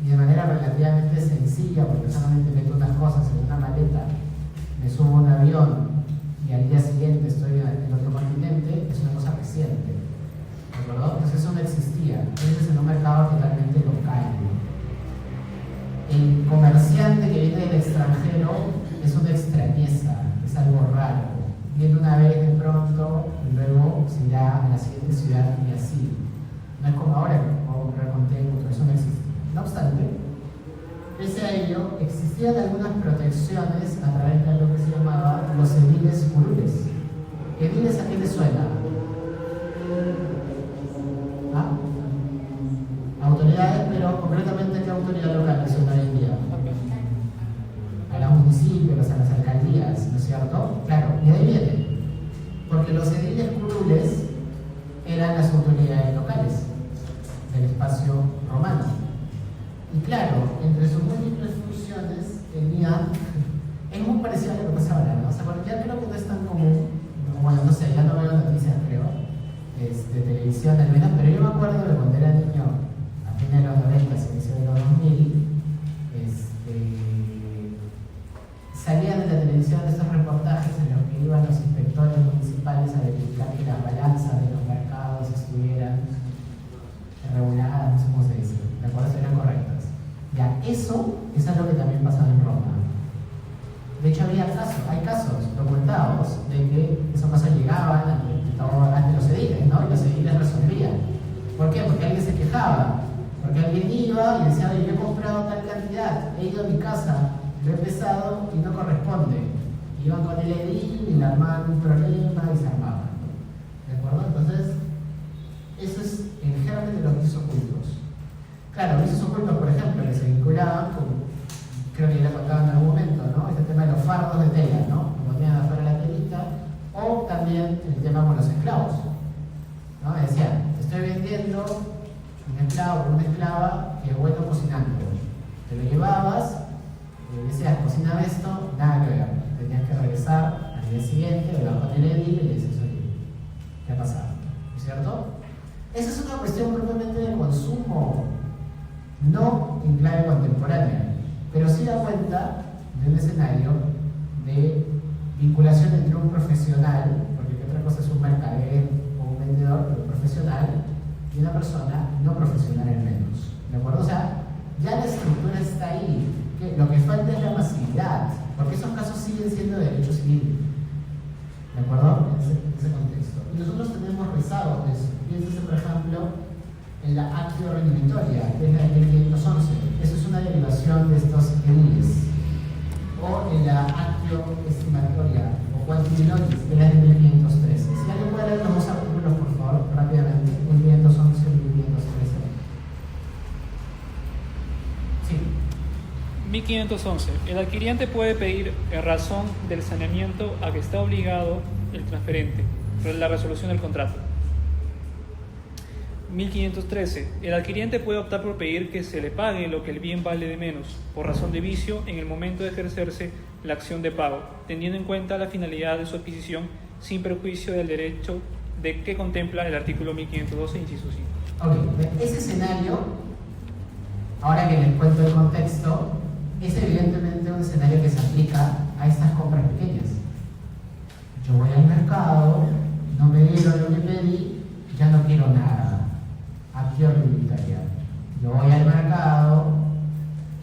y de manera relativamente sencilla, porque solamente meto unas cosas en una maleta, me subo a un avión y al día siguiente estoy en otro continente, es una cosa reciente, ¿de acuerdo? Entonces eso no existía, entonces en un mercado totalmente local. El comerciante que viene del extranjero es una extrañeza, es algo raro, viene una vez de pronto y luego se irá a la siguiente ciudad y así. No es como ahora que puedo comprar con Temuco, eso no existe. No obstante, pese a ello, existían algunas protecciones a través de lo que se llamaba los ediles curules. ¿Ediles a qué les suena? ¿Ah? Autoridades, pero concretamente ¿qué autoridad local les suena hoy en día? A los municipios, a las alcaldías, ¿no es cierto? Claro, y de ahí viene. Porque los ediles curules eran las autoridades locales del espacio romano. Y claro, entre sus múltiples funciones tenían, es muy parecido a lo que pasa ahora, ¿no? O sea, porque ya creo que no es tan común, bueno, no sé, ya no veo noticias, creo, de televisión al menos, pero yo me acuerdo de cuando era niño, a fines de los 90, inicio de los 2000, salían en la televisión estos reportajes en los que iban los inspectores municipales a verificar que las balanzas de los mercados estuvieran reguladas, no sé cómo se dice, de acuerdo, eran correctas. Ya, eso es algo que también pasaba en Roma. De hecho, hay casos documentados de que esas cosas llegaban ante los ediles, ¿no? Y los ediles resolvían. ¿Por qué? Porque alguien se quejaba. Porque alguien iba y decía, oye, yo he comprado tal cantidad, he ido a mi casa, lo he pesado y no corresponde. Iban con el edil y le armaban un problema y se armaban, ¿no? ¿De acuerdo? Entonces, eso es generalmente los vicios ocultos. Claro, vicios ocultos, por ejemplo, que se vinculaban con, creo que ya contaba en algún momento, ¿no? Este tema de los fardos de tela, ¿no? Como ponían afuera la telita, o también el tema con los esclavos, ¿no? Decían, te estoy vendiendo un esclavo o una esclava que es bueno cocinando. Te lo llevabas, le decías, cocina esto, nada que ver. Tenías que regresar al día siguiente, le vas con el edil y le dices, oye, ¿qué ha pasado? ¿No es cierto? Esa es una cuestión propiamente de consumo, no en clave contemporánea, pero sí da cuenta de un escenario de vinculación entre un profesional, porque otra cosa es un mercader o un vendedor, pero profesional, y una persona no profesional al menos. ¿De acuerdo? O sea, ya la estructura está ahí. Lo que falta es la masividad, porque esos casos siguen siendo de derecho civil. ¿De acuerdo? En ese contexto. Y nosotros tenemos rezados de eso. Piénsese, por ejemplo, en la actio redimitoria, que es la de 1511. Eso es una derivación de estos ediles. O en la actio estimatoria, o quantimilotis, que es la de 1513. Si alguien puede leer los dos artículos, por favor, rápidamente, 1511 y 1513. Sí. 1511. El adquiriente puede pedir en razón del saneamiento a que está obligado el transferente, la resolución del contrato. 1513. El adquiriente puede optar por pedir que se le pague lo que el bien vale de menos, por razón de vicio, en el momento de ejercerse la acción de pago, teniendo en cuenta la finalidad de su adquisición, sin perjuicio del derecho de que contempla el artículo 1512, inciso 5. Ok, ese escenario, ahora que les cuento el contexto, es evidentemente un escenario que se aplica a estas compras pequeñas. Yo voy al mercado, no me dieron lo que pedí, ya no quiero nada. Actio redimitoria. Yo voy al mercado,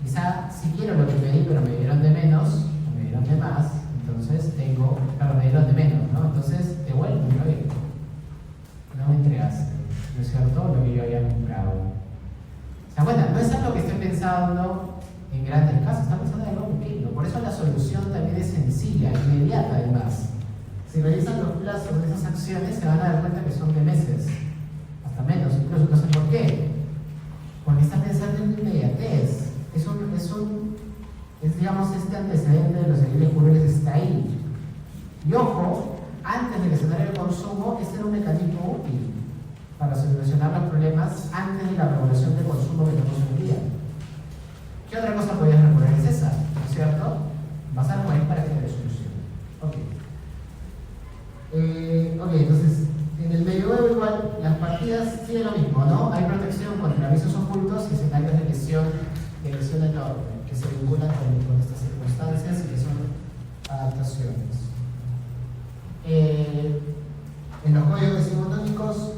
quizá sí quiero lo que pedí, pero me dieron de menos, o me dieron de más, entonces pero me dieron de menos, ¿no? Entonces devuelvo, no me entregaste, ¿no es cierto? Lo que yo había comprado. O sea, bueno, no es algo que esté pensando en grandes casos, está pensando en algo pequeño. Por eso la solución también es sencilla, inmediata además. Si revisan los plazos de esas acciones, se van a dar cuenta que son de meses, hasta menos, incluso. No sé por qué. Porque está pensando en inmediatez. Digamos, este antecedente de los ediles jurables está ahí. Y ojo, antes del escenario de consumo, este era un mecanismo útil para solucionar los problemas antes de la regulación de consumo que tenemos hoy día. ¿Qué otra cosa podías recurrir? Es esa, ¿no es cierto? Vas a recurrir para que te solución. Ok, entonces, en el medioevo igual, las partidas siguen lo mismo, ¿no? Hay protección contra avisos ocultos y escenarios de lesión enorme, que se vinculan con estas circunstancias y que son adaptaciones. En los códigos decimonónicos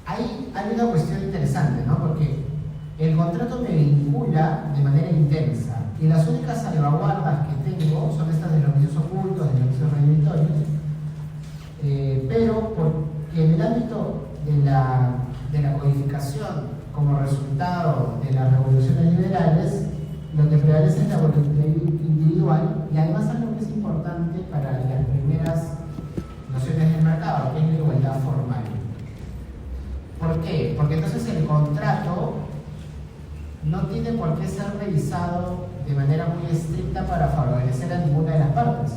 hay una cuestión interesante, ¿no? Porque el contrato me vincula de manera intensa y las únicas salvaguardas que tengo son estas de los vicios ocultos, de los vicios redimitorios, pero porque en el ámbito de la codificación como resultado de las revoluciones liberales, lo que prevalece es la voluntad individual y además algo que es importante para las primeras nociones del mercado, que es la igualdad formal. ¿Por qué? Porque entonces el contrato no tiene por qué ser revisado de manera muy estricta para favorecer a ninguna de las partes.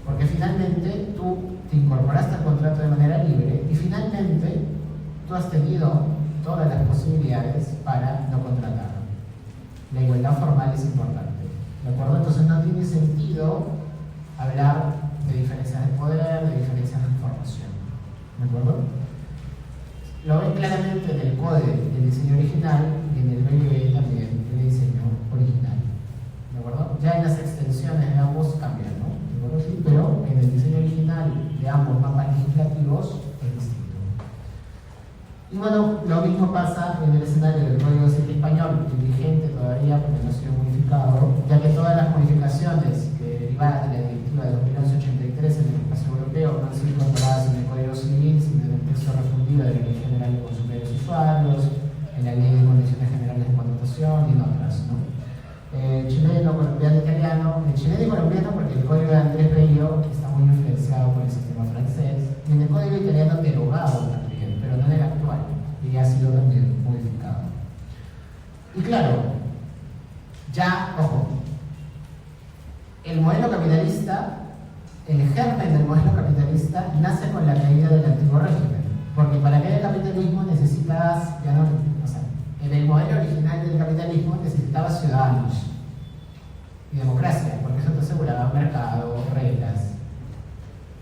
Porque finalmente tú te incorporaste al contrato de manera libre y finalmente tú has tenido todas las posibilidades para no contratar. La igualdad formal es importante. ¿De acuerdo? Entonces no tiene sentido hablar de diferencias de poder, de diferencias de información. ¿De acuerdo? Lo ven claramente en el código del diseño original y en el BBB también del diseño original. ¿De acuerdo? Ya en las extensiones de ambos cambian, ¿no? ¿De acuerdo? Sí, pero en el diseño original de ambos mapas legislativos es distinto. Y bueno, lo mismo pasa en el escenario del Código Civil Español, vigente todavía porque no ha sido modificado, ya que todas las modificaciones derivadas de la Directiva de 2011-83 en el espacio europeo no han sido incorporadas en el Código Civil, sino en el texto refundido de la Ley General de Consumidores y Usuarios, en la Ley de Condiciones Generales de Contratación y en otras, ¿no? Chileno, colombiano, italiano, el chileno y colombiano porque el Código de Andrés Bello está muy influenciado por el sistema francés, y en el Código italiano derogado también, pero no en el actual, y ha sido también modificado. Y claro, ya, ojo, el modelo capitalista, el germen del modelo capitalista nace con la caída del antiguo régimen, porque para que haya capitalismo necesitabas, ya no, o sea, en el modelo original del capitalismo necesitabas ciudadanos y democracia, porque eso te aseguraba un mercado, reglas.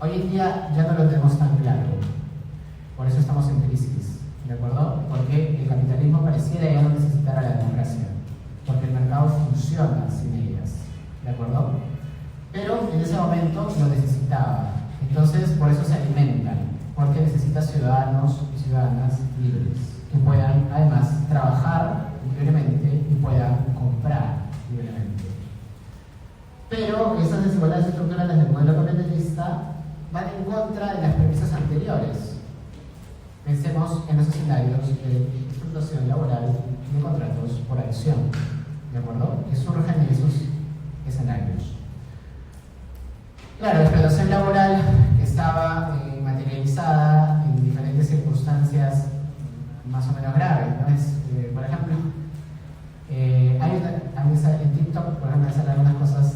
Hoy en día ya no lo tenemos tan claro, por eso estamos en crisis, ¿de acuerdo? Porque el capitalismo pareciera ya no necesitar a la democracia, porque el mercado funciona sin ellas, ¿de acuerdo? Pero en ese momento lo necesitaba, entonces por eso se alimentan, porque necesita ciudadanos y ciudadanas libres, que puedan además trabajar libremente y puedan comprar libremente. Pero esas desigualdades estructurales del modelo capitalista van en contra de las premisas anteriores. Pensemos en los escenarios de explotación laboral y de contratos por adhesión, ¿de acuerdo? Que surgen en esos escenarios. Claro, la explotación laboral que estaba materializada en diferentes circunstancias más o menos graves, ¿no? Por ejemplo, en TikTok, por ejemplo, me salen algunas cosas.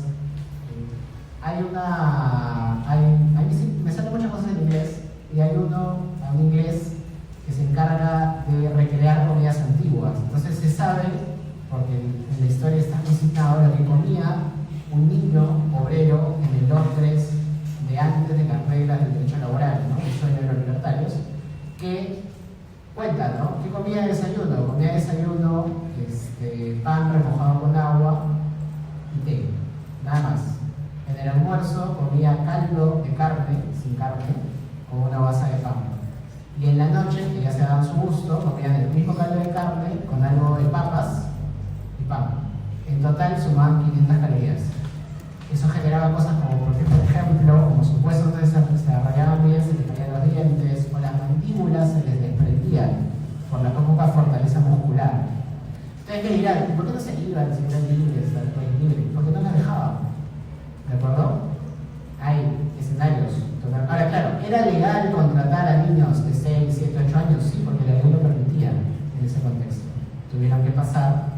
Me salen muchas cosas en inglés y hay un inglés que se encarga de recrear comidas antiguas. Entonces se sabe, porque en la historia está citado lo que comía un niño obrero en el Londres de antes de las reglas del derecho laboral, ¿no? El sueño de los libertarios, que cuenta, ¿no? ¿Qué comía de desayuno? Comía de desayuno pan remojado con agua y té, nada más. En el almuerzo comía caldo de carne, sin carne, con una base de pan. Y en la noche, que ya se daban su gusto, comían el mismo caldo de carne con algo de papas y pan. En total sumaban 500 calorías. Eso generaba cosas como, por ejemplo, como sus huesos no se desarrollaban bien, se les caían los dientes, o las mandíbulas se les desprendían por la poca fortaleza muscular. Ustedes me dirán, ¿por qué no se iban si eran libres, ¿por qué no las dejaban? ¿De acuerdo? Hay escenarios. Ahora, claro, ¿era legal contratar a niños de 6, 7, 8 años? Sí, porque la ley lo permitía en ese contexto. Tuvieron que pasar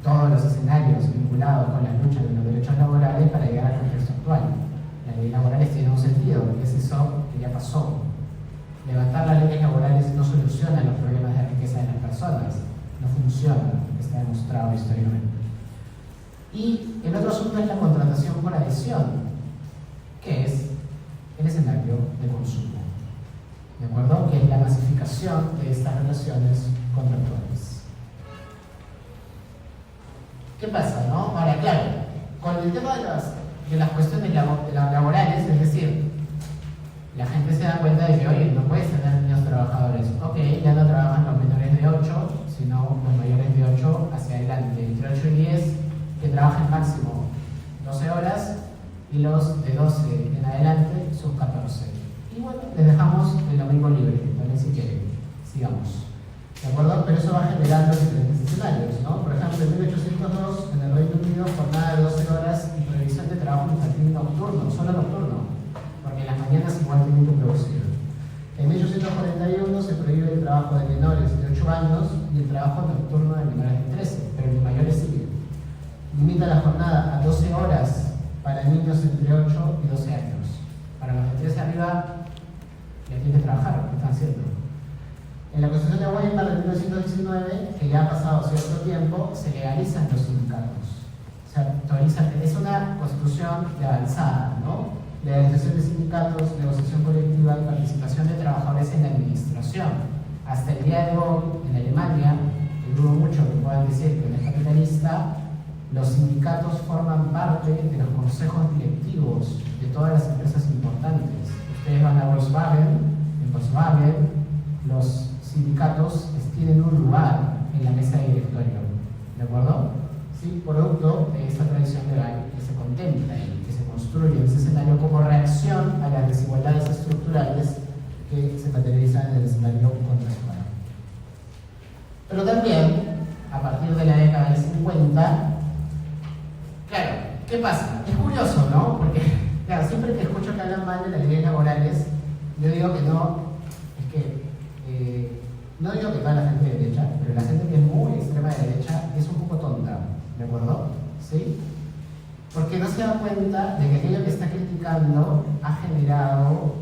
todos los escenarios vinculados con la lucha de los derechos laborales para llegar al contexto actual. Las leyes laborales tienen un sentido, porque es eso que ya pasó. Levantar las leyes laborales no soluciona los problemas de riqueza de las personas, no funciona, está demostrado históricamente. Y el otro asunto es la contratación por adhesión, que es el escenario de consumo, ¿de acuerdo? Que es la masificación de estas relaciones contractuales. ¿Qué pasa, no? Ahora, claro, con el tema de las cuestiones laborales, es decir, la gente se da cuenta de que, oye, no puedes tener niños trabajadores. Ok, ya no trabajan los menores de 8, sino los mayores de 8 hacia adelante, entre 8 y 10, que trabajen máximo 12 horas, y los de 12 en adelante son 14. Y bueno, les dejamos el domingo libre, también si quieren, sigamos. ¿De acuerdo? Pero eso va generando diferentes escenarios, ¿no? Por ejemplo, en 1802, en el Reino Unido, jornada de 12 horas y prohibición de trabajo infantil nocturno, solo nocturno, porque en las mañanas igual tienen que producir. En 1841 se prohíbe el trabajo de menores de 8 años y el trabajo nocturno de menores de 13, pero de mayores sigue. Limita la jornada a 12 horas para niños entre 8 y 12 años. Para los de 13 arriba, ya tienen que trabajar, ¿qué están haciendo? En la Constitución de Weimar de 1919, que ya ha pasado cierto tiempo, se legalizan los sindicatos. Se actualizan, es una constitución de avanzada, ¿no? Legalización de sindicatos, negociación colectiva y participación de trabajadores en la administración. Hasta el día de hoy, en Alemania, que dudo mucho que puedan decir que no es capitalista, los sindicatos forman parte de los consejos directivos de todas las empresas importantes. Ustedes van a Volkswagen, en Volkswagen los sindicatos tienen un lugar en la mesa de directorio, ¿de acuerdo? Sí, producto de esta tradición legal que se contempla y que se construye en ese escenario como reacción a las desigualdades estructurales que se materializan en el escenario contractual. Pero también, a partir de la década del 50, claro, ¿qué pasa? Es curioso, ¿no? Porque, claro, siempre que escucho que hablan mal de las leyes laborales, yo digo que no, es que, no digo que toda la gente de derecha, pero la gente que es muy extrema de derecha es un poco tonta, ¿de acuerdo? ¿Sí? Porque no se da cuenta de que aquello que está criticando ha generado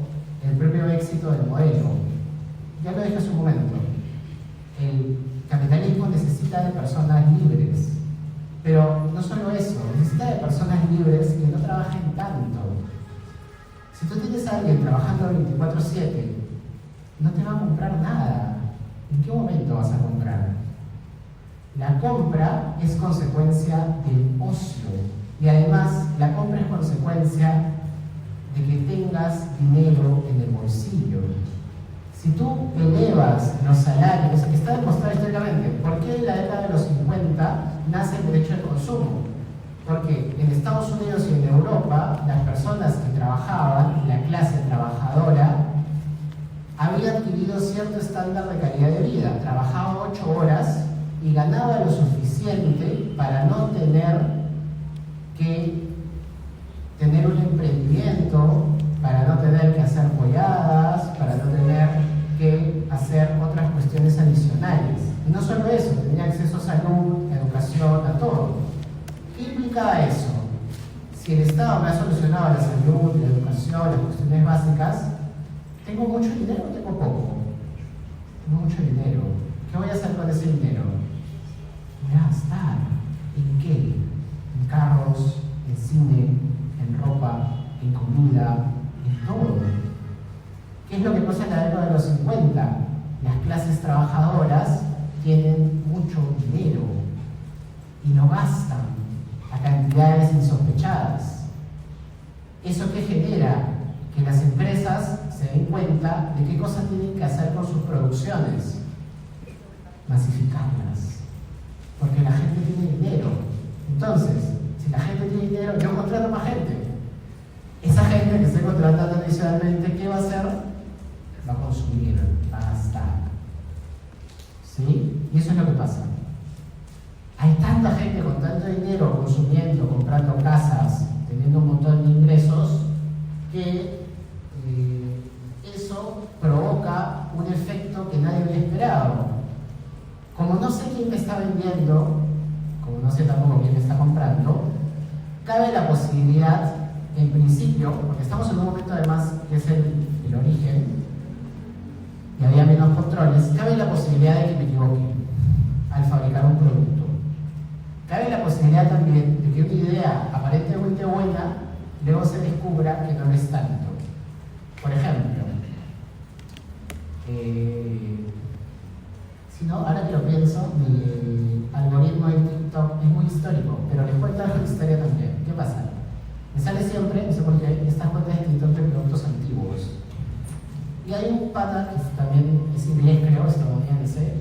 el propio éxito del modelo. Ya lo dije hace un momento. necesita de personas libres. Pero no solo eso, necesita de personas libres que no trabajen tanto. Si tú tienes a alguien trabajando 24/7, no te va a comprar nada. ¿En qué momento vas a comprar? La compra es consecuencia del ocio. Y además, la compra es consecuencia de que tengas dinero en el bolsillo. Si tú elevas los salarios, está demostrado históricamente, ¿por qué en la década de los 50 nace el derecho de consumo? Porque en Estados Unidos y en Europa, las personas que trabajaban, la clase trabajadora, había adquirido cierto estándar de calidad de vida. Trabajaba 8 horas y ganaba lo suficiente para no tener que tener un emprendimiento, para no tener que hacer polladas, para no tener que hacer otras cuestiones adicionales. Y no solo eso, tenía acceso a salud, a educación, a todo. ¿Qué implicaba eso? Si el Estado me ha solucionado la salud, la educación, las cuestiones básicas, ¿tengo mucho dinero o tengo poco? Tengo mucho dinero. ¿Qué voy a hacer con ese dinero? Voy a gastar. ¿En qué? En carros, en cine, en ropa, en comida, en todo. ¿Qué es lo que pasa en la década de los 50? Las clases trabajadoras tienen mucho dinero y lo gastan a cantidades insospechadas. ¿Eso qué genera? Que las empresas se den cuenta de qué cosas tienen que hacer con sus producciones. Masificarlas. Porque la gente tiene dinero. Entonces, si la gente tiene dinero, yo contrato más gente. Esa gente que estoy contratando adicionalmente, ¿qué va a hacer? Va a consumir, va a gastar. ¿Sí? Y eso es lo que pasa. Hay tanta gente con tanto dinero consumiendo, comprando casas, teniendo un montón de ingresos, que eso provoca un efecto que nadie había esperado. Como no sé quién me está vendiendo, como no sé tampoco quién me está comprando, cabe la posibilidad, en principio, porque estamos en un momento además que es el origen, y había menos controles, cabe la posibilidad de que me equivoque al fabricar un producto. Cabe la posibilidad también de que una idea aparentemente buena luego se descubra que no lo es tanto. Por ejemplo, si no, ahora que lo pienso, mi algoritmo de TikTok es muy histórico, pero les cuento algo de historia también. ¿Qué pasa? Me sale siempre, no sé por qué, estas cuentas de TikTok de productos antiguos. Y hay un pata que también es inglés, creo, estadounidense,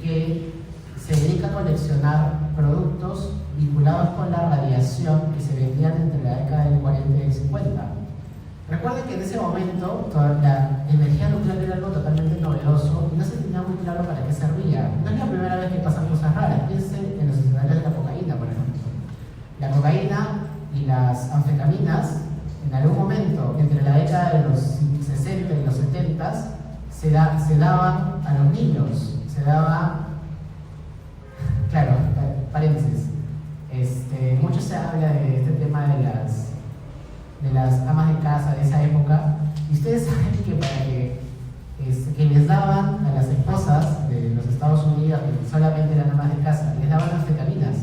que se dedica a coleccionar productos vinculados con la radiación que se vendían entre la década del 40 y el 50. Recuerden que en ese momento la energía nuclear era algo totalmente novedoso y no se tenía muy claro para qué servía. No es la primera vez que pasan cosas raras. Piensen en los escenarios de la cocaína, por ejemplo. La cocaína y las anfetaminas, en algún momento, entre la década de los 60 y los 70, se daban a los niños. Se daba, claro, paréntesis, mucho se habla de este tema de las amas de casa de esa época, y ustedes saben que para que les daban a las esposas de los Estados Unidos, que solamente eran amas de casa, les daban anfetaminas.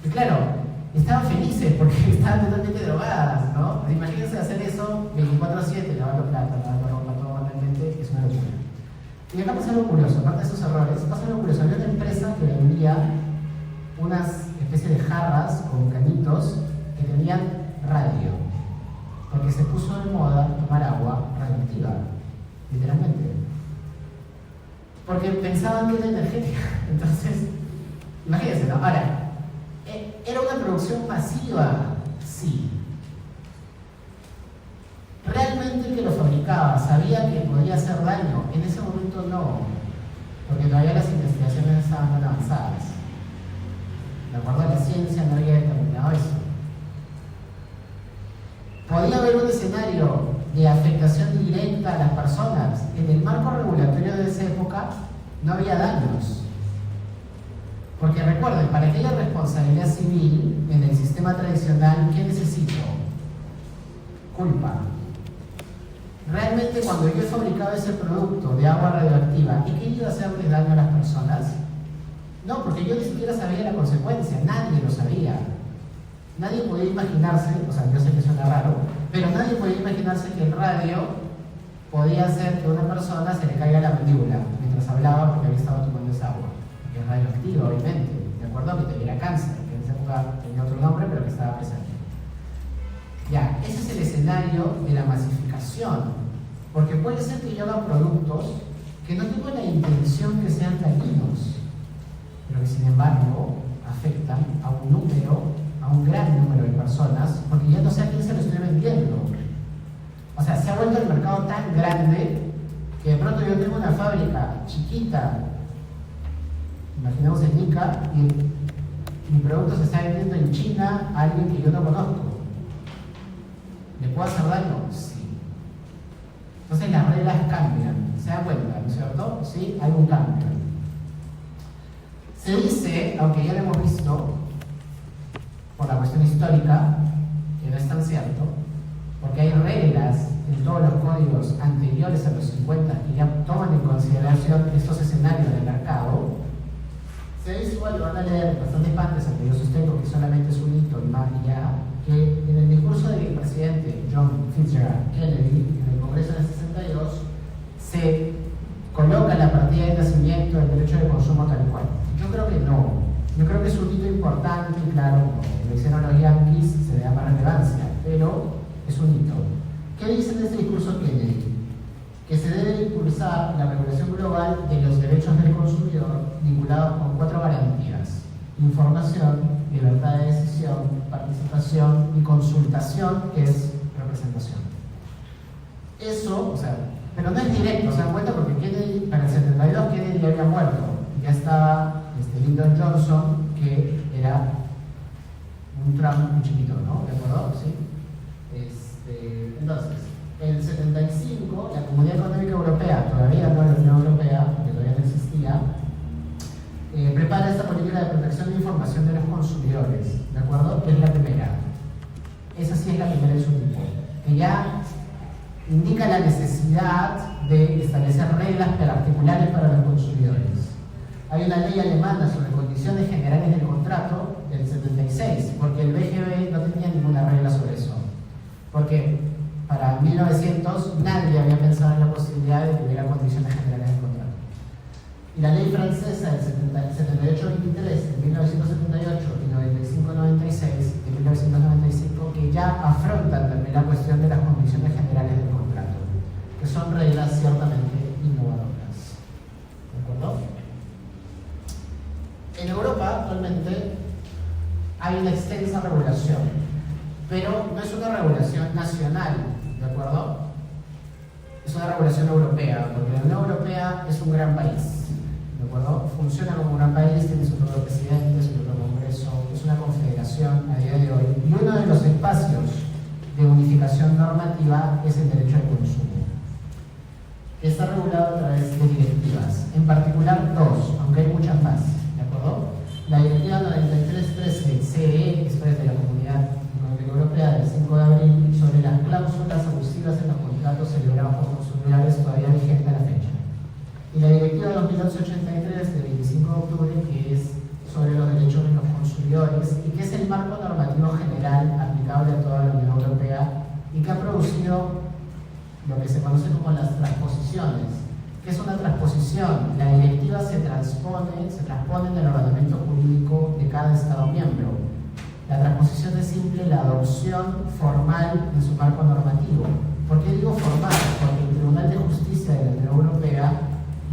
Y claro, estaban felices porque estaban totalmente drogadas, ¿no? Imagínense hacer eso 24/7, lavando plata, lavando ropa, todo manualmente, es una locura. Y acá pasa algo curioso, aparte de esos errores, pasa algo curioso. Había una empresa que vendía unas especies de jarras con canitos que tenían radio, porque se puso de moda tomar agua radioactiva, literalmente. Porque pensaban que era energética. Entonces, imagínense, ¿no? Ahora, ¿era una producción masiva? Sí. ¿Realmente el que lo fabricaba sabía que podía hacer daño? En ese momento no, porque todavía las investigaciones estaban tan avanzadas. De acuerdo a la ciencia no había determinado eso. Podía haber un escenario de afectación directa a las personas. En el marco regulatorio de esa época no había daños. Porque recuerden, para que haya responsabilidad civil en el sistema tradicional, ¿qué necesito? Culpa. Realmente cuando yo he fabricado ese producto de agua radioactiva, ¿he querido hacerle daño a las personas? No, porque yo ni siquiera sabía la consecuencia, nadie lo sabía. Nadie podía imaginarse, o sea, yo sé que suena raro, pero nadie podía imaginarse que el radio podía hacer que a una persona se le caiga la mandíbula mientras hablaba porque había estado tomando esa agua. Que es radioactiva, obviamente, ¿de acuerdo? Que te diera cáncer, que en esa época tenía otro nombre, pero que estaba presente. Ya, ese es el escenario de la masificación, porque puede ser que yo haga productos que no tengo la intención que sean dañinos, pero que sin embargo afectan a un gran número de personas, porque ya no sé a quién se lo estoy vendiendo. O sea, se ha vuelto el mercado tan grande que de pronto yo tengo una fábrica chiquita, imaginemos en Ica, y mi producto se está vendiendo en China a alguien que yo no conozco. ¿Le puedo hacer daño? Sí. Entonces las reglas cambian, se dan cuenta, ¿no es cierto? Sí, hay un cambio. Se dice, aunque ya lo hemos visto, por la cuestión histórica, que no es tan cierto, porque hay reglas en todos los códigos anteriores a los 50 que ya toman en consideración estos escenarios del mercado. Se dice, igual lo van a leer bastantes partes, aunque yo sostengo que solamente es un hito y más y ya, que en el discurso del presidente John Fitzgerald Kennedy en el Congreso del 62 se coloca la partida de nacimiento del derecho de consumo tal cual. Yo creo que no. Yo creo que es un hito importante y claro, como lo hicieron los yanquis, se le da más relevancia, pero es un hito. ¿Qué dice en este discurso Kennedy? Que se debe impulsar la regulación global de los derechos del consumidor vinculados con 4 garantías: información, libertad de decisión, participación y consultación, que es representación. Eso, o sea, pero no es directo, se dan cuenta, porque Kennedy, para el 72 Kennedy había muerto, ya estaba Lyndon Johnson, que era un Trump muy chiquito, ¿no? ¿De acuerdo? Sí. Entonces, en el 75, la Comunidad Económica Europea, todavía no la Unión Europea, porque todavía no existía, prepara esta política de protección de información de los consumidores, ¿de acuerdo? Que es la primera. Esa sí es la primera de su tipo, que ya indica la necesidad de establecer reglas particulares para los consumidores. Hay una ley alemana sobre condiciones generales del contrato del 76, porque el BGB no tenía ninguna regla sobre eso. Porque para 1900 nadie había pensado en la posibilidad de que hubiera condiciones generales del contrato. Y la ley francesa del 78-23 de 1978 y 95-96 de 1995, que ya afrontan también la cuestión de las condiciones generales del contrato, que son reglas ciertamente innovadoras. ¿De acuerdo? En Europa actualmente hay una extensa regulación, pero no es una regulación nacional, ¿de acuerdo? Es una regulación europea, porque la Unión Europea es un gran país, ¿de acuerdo? Funciona como un gran país, tiene su propio presidente, su propio congreso, es una confederación a día de hoy, y uno de los espacios de unificación normativa es el derecho al consumo, que está regulado a través de directivas, en particular 2, aunque hay muchas más. La Directiva 9313-CE, esto es de la Comunidad Económica Europea, del 5 de abril, sobre las cláusulas abusivas en los contratos celebrados por consumidores, todavía vigente a la fecha. Y la Directiva 2011-83, del 25 de octubre, que es sobre los derechos de los consumidores y que es el marco normativo general aplicable a toda la Unión Europea y que ha producido lo que se conoce como las transposiciones. ¿Qué es una transposición? La directiva se transpone en el ordenamiento jurídico de cada Estado miembro. La transposición es simple la adopción formal en su marco normativo. ¿Por qué digo formal? Porque el Tribunal de Justicia de la Unión Europea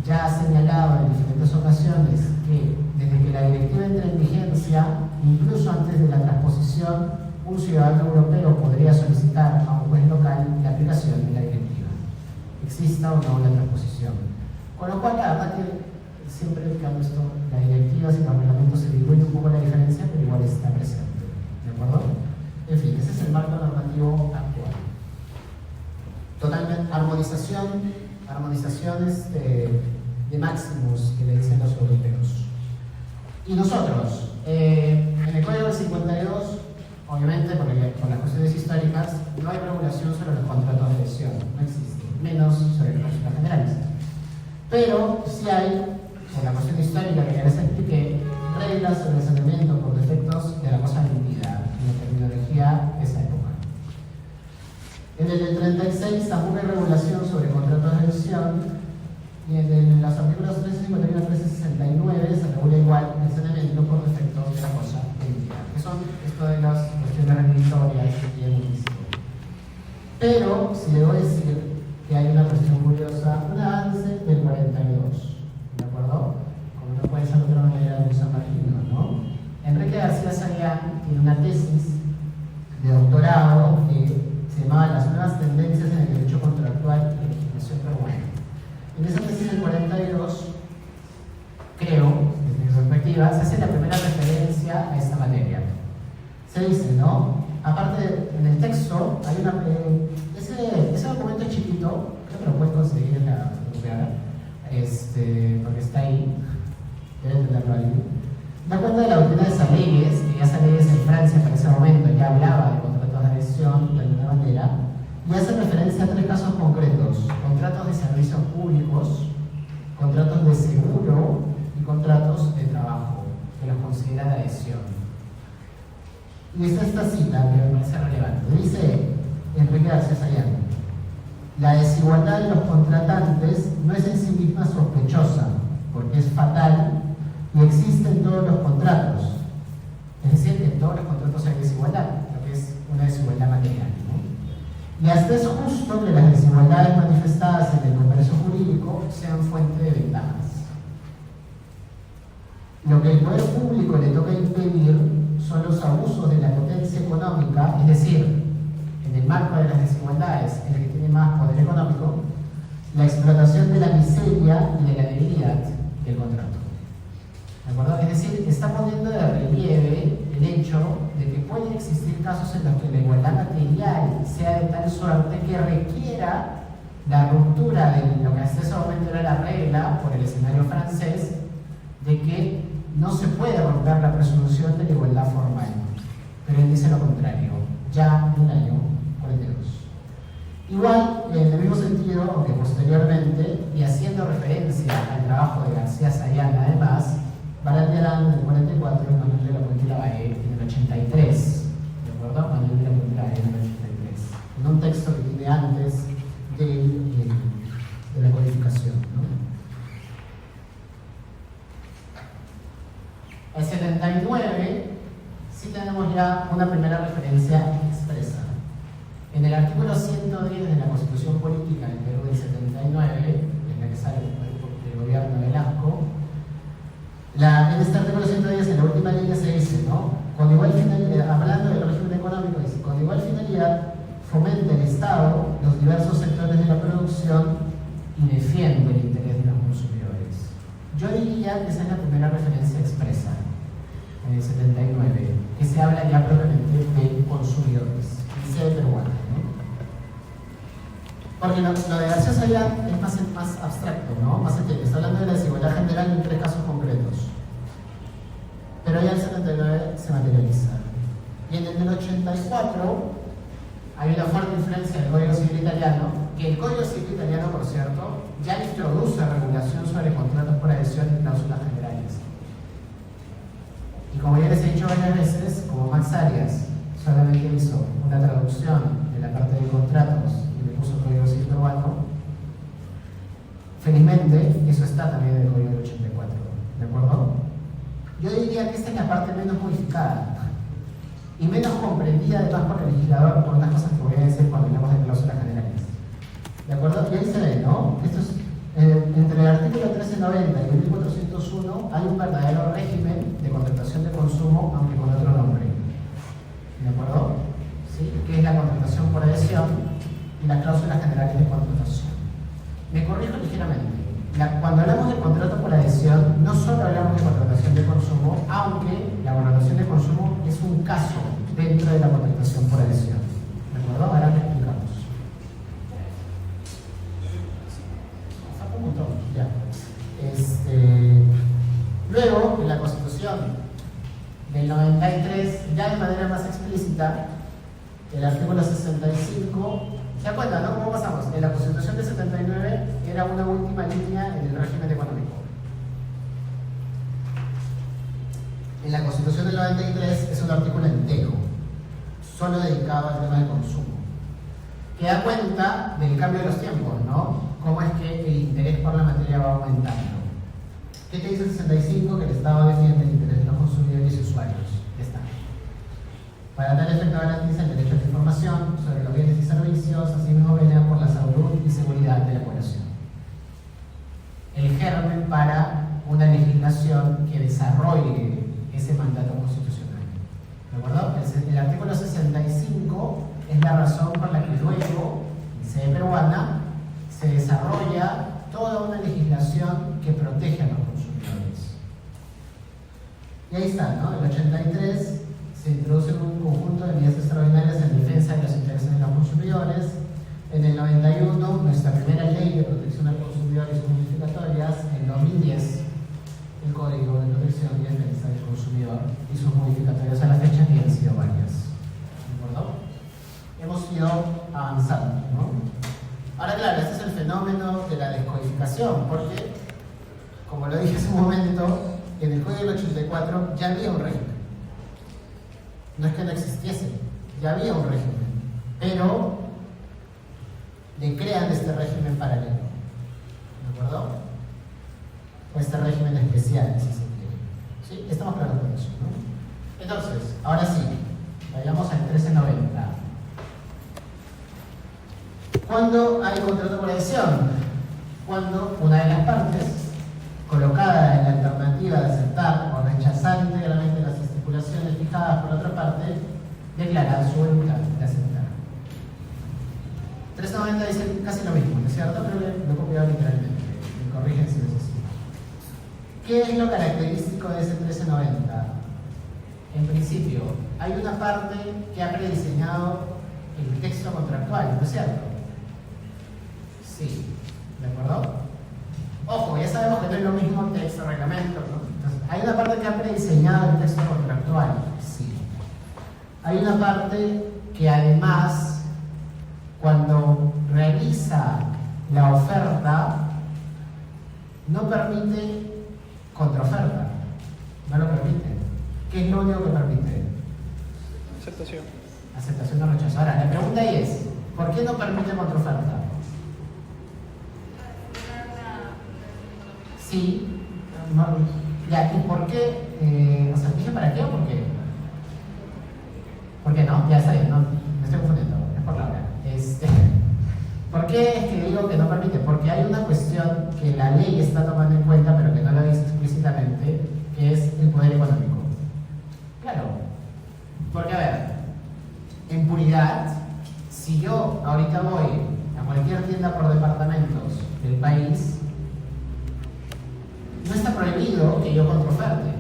ya ha señalado en diferentes ocasiones que desde que la directiva entra en vigencia, incluso antes de la transposición, un ciudadano europeo podría solicitar a un juez local la aplicación de la directiva, exista o no la transposición. Con lo cual, la verdad que siempre que hablo esto, la directiva y los reglamentos se diluye un poco la diferencia, pero igual está presente. ¿De acuerdo? En fin, ese es el marco normativo actual. Totalmente armonizaciones de máximos que le dicen los europeos. Y nosotros, en el Código del 52, obviamente, porque por las cuestiones históricas, no hay regulación sobre los contratos de adhesión, no existe, menos sobre las cláusulas generales. Pero sí hay, por la cuestión histórica que ya les expliqué, reglas sobre el saneamiento por defectos de la cosa vendida, en la terminología de esa época. En el del 36 tampoco hay regulación sobre contratos de adhesión, y en los artículos 1351 y 1369 se regula igual el saneamiento por defecto de la cosa vendida, que son esto de las cuestiones regulatorias y el municipio. Pero si debo decir que hay una cuestión curiosa, un avance del 42, ¿de acuerdo? Como no puede ser de otra manera de San Marino, ¿no? Enrique García Sayán tiene una tesis de doctorado que se llamaba Las nuevas tendencias en el derecho contractual y legislación peruana. En esa tesis del 42, creo, desde mi perspectiva, se hace la primera referencia a esta materia. Se dice, ¿no? Aparte, en el texto, hay una, ese documento es chiquito, creo que lo puedes conseguir en la fotografía, porque está ahí, deben entenderlo alguien. Da cuenta de la doctrina de Salegues, que ya Salegues en Francia para ese momento ya hablaba de contratos de adhesión de alguna manera, y hace referencia a 3 casos concretos: contratos de servicios públicos, contratos de seguro y contratos de trabajo, que los considera de adhesión. Y esta cita que me parece relevante. Dice Enrique García Sayán: la desigualdad de los contratantes no es en sí misma sospechosa, porque es fatal y existe en todos los contratos. Es decir, que en todos los contratos hay desigualdad, lo que es una desigualdad material, ¿no? Y hasta es justo que las desigualdades manifestadas en el comercio jurídico sean fuente de ventajas. Lo que el poder público le toca impedir son los abusos de la potencia económica, es decir, en el marco de las desigualdades, el que tiene más poder económico, la explotación de la miseria y de la debilidad del contrato. ¿De acuerdo? Es decir, está poniendo de relieve el hecho de que pueden existir casos en los que la igualdad material sea de tal suerte que requiera la ruptura de lo que hasta ese momento era la regla por el escenario francés, de que no se puede romper la presunción de la igualdad formal. Pero él dice lo contrario, ya en el año 42. Igual, en el mismo sentido, aunque posteriormente, y haciendo referencia al trabajo de García Sayán además, Baratiarán en el 44 y Manuel de la Puente Lavalle en el 83. ¿De acuerdo? Manuel de la Puente Lavalle en el 83. En un texto que tiene antes de la codificación, ¿no? El 79 sí tenemos ya una primera referencia expresa. En el artículo 110 de la Constitución Política del Perú del 79, en la que sale el gobierno de Velasco, en este artículo 110, en la última línea se dice, ¿no? Con igual finalidad, hablando del régimen económico, dice: con igual finalidad, fomenta el Estado los diversos sectores de la producción y defiende el interés de los consumidores. Yo diría que esa es la primera referencia expresa, en el 79, que se habla ya propiamente de consumidores, y sea peruano, ¿no? Porque lo de García Sayán es más abstracto, ¿no? Más sencillo. Está hablando de la desigualdad general en 3 casos concretos. Pero ya el 79 se materializa. Y en el del 84 hay una fuerte influencia del Código Civil italiano, que el Código Civil italiano, por cierto, ya introduce regulación sobre contratos por adhesión y cláusulas generales. Y como ya les he dicho varias veces, como Max Arias solamente hizo una traducción de la parte de contratos y le puso Código Civil peruano, felizmente eso está también en el Código del 84, ¿de acuerdo? Yo diría que esta es la parte menos modificada y menos comprendida además por el legislador, por unas cosas que voy a decir cuando hablamos de cláusulas generales. ¿De acuerdo? Y ahí se ve, ¿no? Esto es, entre el artículo 1390 y el 1401 hay un verdadero régimen de contratación de consumo, aunque con otro nombre. ¿De acuerdo? ¿Sí? Que es la contratación por adhesión y las cláusulas generales de contratación. Me corrijo ligeramente. Cuando hablamos de contrato por adhesión, no solo hablamos de contratación de consumo, aunque la contratación de consumo es un caso dentro de la contratación por adhesión. ¿De acuerdo? Ahora lo explicamos. Falta un montón, ya. Luego, en la Constitución del 93, ya de manera más explícita, el artículo 65, ¿se acuerdan, no? ¿Cómo pasamos? En la Constitución del 79 era una última línea en el régimen económico. en la Constitución del 93 es un artículo entero, solo dedicado al tema del consumo, que da cuenta del cambio de los tiempos, ¿no? Cómo es que el interés por la materia va aumentando. ¿Qué te dice el 65? Que el Estado defiende el interés de los consumidores y usuarios. Ya está. Para tal efecto garantiza el derecho a la información sobre los bienes y servicios, así mismo vela por la salud y seguridad de la población. El germen para una legislación que desarrolle ese mandato constitucional. ¿De acuerdo? El artículo 65 es la razón por la que luego, en sede peruana, se desarrolla toda una legislación que protege a los consumidores. Y ahí está, ¿no? El 83 se introduce un conjunto de medidas extraordinarias en defensa de los intereses de los consumidores. En el 91, nuestra primera ley de protección al consumidor y sus modificatorias. En 2010, el Código de Protección y Defensa del Consumidor y sus modificatorias a la fecha, que han sido varias. ¿De acuerdo? Hemos ido avanzando, ¿no? Ahora, claro, este es el fenómeno de la descodificación, porque, como lo dije hace un momento, en el Código del 84 ya había un régimen. No es que no existiese, ya había un régimen, pero le crean este régimen paralelo. ¿De acuerdo? O este régimen especial, si se quiere. ¿Sí? Estamos claros con eso, ¿no? Entonces, ahora sí, vayamos al 1390. ¿Cuándo hay contrato por adhesión? Cuando una de las partes, colocada en la alternativa de aceptar o rechazar íntegramente las estipulaciones fijadas por otra parte, declara su voluntad de aceptar. 390 dice casi lo mismo, ¿no es cierto? Pero lo he copiado literalmente, me corrigen si necesito. ¿Qué es lo característico de ese 1390? En principio, hay una parte que ha prediseñado el texto contractual, ¿no es cierto? Sí, ¿de acuerdo? Ojo, ya sabemos que no es lo mismo texto, reglamento, ¿no? Entonces, hay una parte que ha prediseñado el texto contractual, sí. Hay una parte que además, cuando realiza la oferta, no permite contraoferta, no lo permite. ¿Qué es lo único que permite? Aceptación. Aceptación o rechazo. Ahora, la pregunta ahí es, ¿por qué no permite contraoferta? Sí, no, ya, ¿y por qué? O sea, ¿dije para qué o por qué? ¿Por qué no? Ya está bien, no, me estoy confundiendo, es por la hora. ¿Por qué es que digo que no permite? Porque hay una cuestión que la ley está tomando en cuenta, pero que no lo dice explícitamente, que es el poder económico. Claro, porque a ver, en puridad, si yo ahorita voy a cualquier tienda por departamentos del país, no está prohibido que yo contraoferte.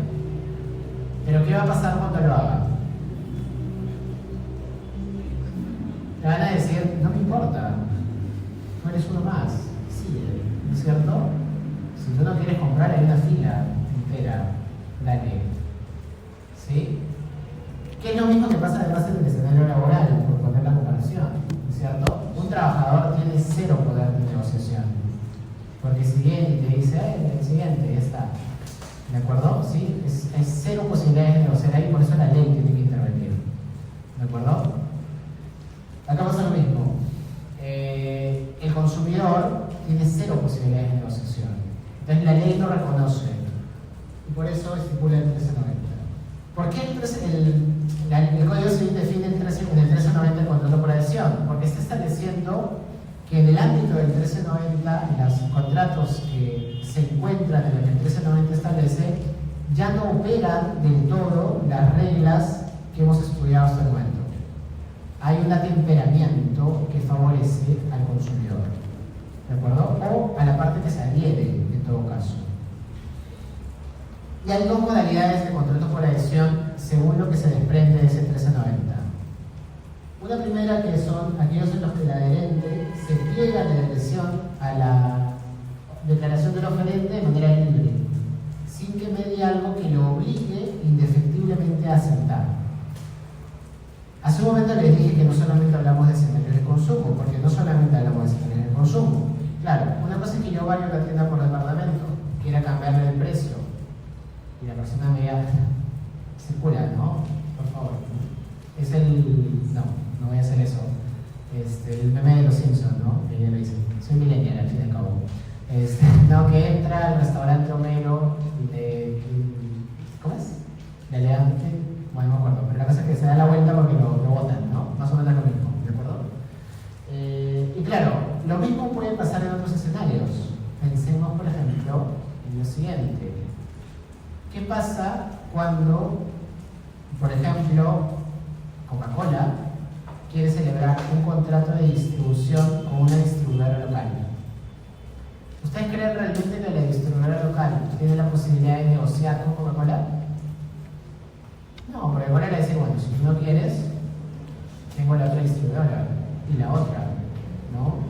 Pero ¿qué va a pasar cuando lo haga? Te van a decir, no me importa, tú eres uno más, sigue, ¿no es cierto? Si tú no quieres comprar, hay una fila entera, dale. ¿Sí? ¿Qué es lo mismo que pasa además en el escenario laboral, por poner la comparación? ¿No es cierto? Un trabajador tiene cero poder de negociación. Porque si viene y te dice, el siguiente, ya está. ¿De acuerdo? ¿Sí? Hay cero posibilidades de negociar ahí, por eso la ley tiene que intervenir. ¿De acuerdo? Acá pasa lo mismo. El consumidor tiene cero posibilidades de negociación. Entonces la ley no reconoce. Y por eso estipula el 1390. ¿Por qué el Código Civil define en el 1390 el contrato por adhesión? Porque está estableciendo que en el ámbito del 1390, los contratos que se encuentran en lo que el 1390 establece, ya no operan del todo las reglas que hemos estudiado hasta el momento. Hay un atemperamiento que favorece al consumidor, ¿de acuerdo? O a la parte que se adhiere, en todo caso. Y hay dos modalidades de contrato por adhesión según lo que se desprende de ese 1390. Una primera, que son aquellos en los que el adherente se pliega de adhesión a la declaración del oferente de manera libre, sin que medie algo que lo obligue indefectiblemente a aceptar. Hace un momento les dije que no solamente hablamos de escenarios de consumo, porque no solamente hablamos de escenarios de consumo. Claro, una cosa es que yo vaya a la tienda por departamento, quiera cambiarle el precio, y la persona me diga, circula, ¿no? Por favor. Es el... no voy a hacer eso. El meme de los Simpsons, ¿no? Que ella lo dice. Soy millennial, al fin y al cabo. No, que entra al restaurante Homero de... ¿Cómo es? De Elegante. Bueno, no me acuerdo. Pero la cosa es que se da la vuelta porque lo botan, ¿no? Más o menos lo mismo, ¿de acuerdo? Y claro, lo mismo puede pasar en otros escenarios. Pensemos, por ejemplo, en lo siguiente. ¿Qué pasa cuando, por ejemplo, Coca-Cola quiere celebrar un contrato de distribución con una distribuidora local? ¿Ustedes creen realmente que la distribuidora local tiene la posibilidad de negociar con Coca-Cola? No, porque Coca-Cola le dice, bueno, si tú no quieres, tengo la otra distribuidora y la otra, ¿no?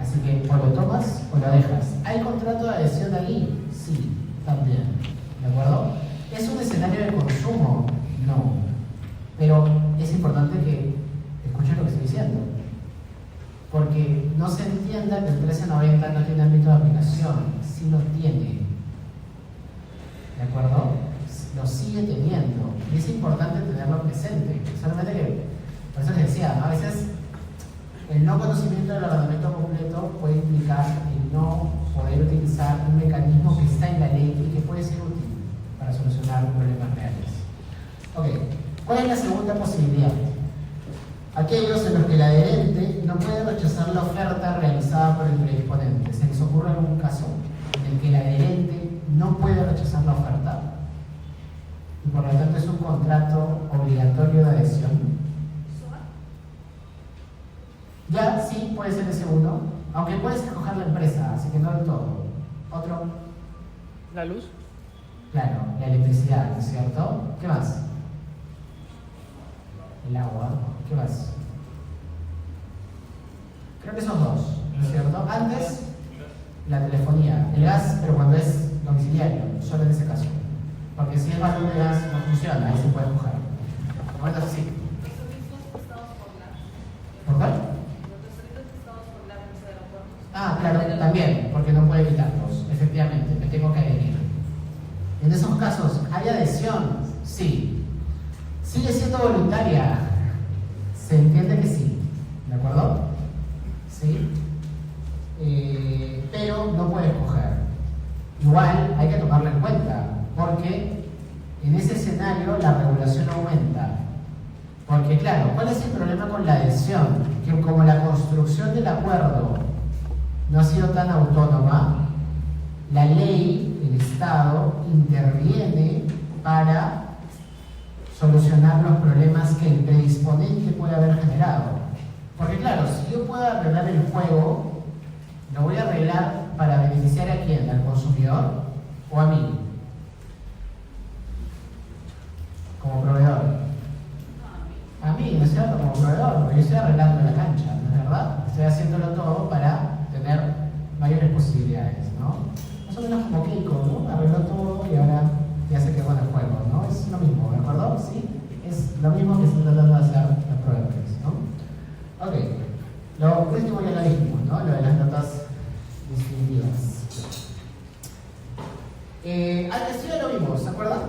Así que o lo tomas o lo dejas. ¿Hay contrato de adhesión ahí? Sí, también. ¿De acuerdo? ¿Es un escenario de consumo? No. Pero es importante que escuchen lo que estoy diciendo. Porque no se entienda que el 1390 no tiene ámbito de aplicación. Sí lo tiene. ¿De acuerdo? Lo sigue teniendo. Y es importante tenerlo presente. Solamente que, por eso les decía, ¿no? A veces el no conocimiento del ordenamiento completo puede implicar el no poder utilizar un mecanismo que está en la ley y que puede ser útil para solucionar problemas reales. Ok, ¿cuál es la segunda posibilidad? Aquellos en los que el adherente no puede rechazar la oferta realizada por el predisponente. ¿Se les ocurre algún caso en el que el adherente no puede rechazar la oferta y por lo tanto es un contrato obligatorio de adhesión? Ya, sí, puede ser ese uno, aunque puedes escoger la empresa, así que no del todo. ¿Otro? ¿La luz? Claro, la electricidad, ¿no es cierto? ¿Qué más? El agua, ¿qué más? Creo que son dos, ¿no es cierto? Antes, la telefonía, el gas, pero cuando es domiciliario, solo en ese caso. Porque si es balón de gas, no funciona, ahí se puede escoger. Bueno, sí. Estos mismos prestados por la... ¿Por cuál? Los servicios prestados por la empresa de aeropuertos. Ah, claro, también, porque no puede evitarlos, efectivamente, me tengo que adherir. En esos casos, ¿hay adhesión? Sí. ¿Sigue siendo voluntaria? Se entiende que sí, ¿de acuerdo? Sí. Pero no puede escoger. Igual hay que tomarlo en cuenta, porque en ese escenario la regulación aumenta. Porque claro, ¿cuál es el problema con la adhesión? Que como la construcción del acuerdo no ha sido tan autónoma, la ley, el Estado, interviene para solucionar los problemas que el predisponente puede haber generado. Porque claro, si yo puedo arreglar el juego, ¿lo voy a arreglar para beneficiar a quién? ¿Al consumidor o a mí? Como proveedor. A mí, ¿no es cierto? Como proveedor, porque yo estoy arreglando la cancha, ¿no es verdad? Estoy haciéndolo todo para tener mayores posibilidades, ¿no? Más o menos como Keiko, ¿no? Arregló todo y ahora ya se quedó en el juego, ¿no? Es lo mismo, ¿de acuerdo? Sí, es lo mismo que están tratando de hacer los proveedores, ¿no? Ok, lo último ya lo dijimos, ¿no? Lo de las notas distintivas. Al estudio lo vimos, ¿se acuerdan?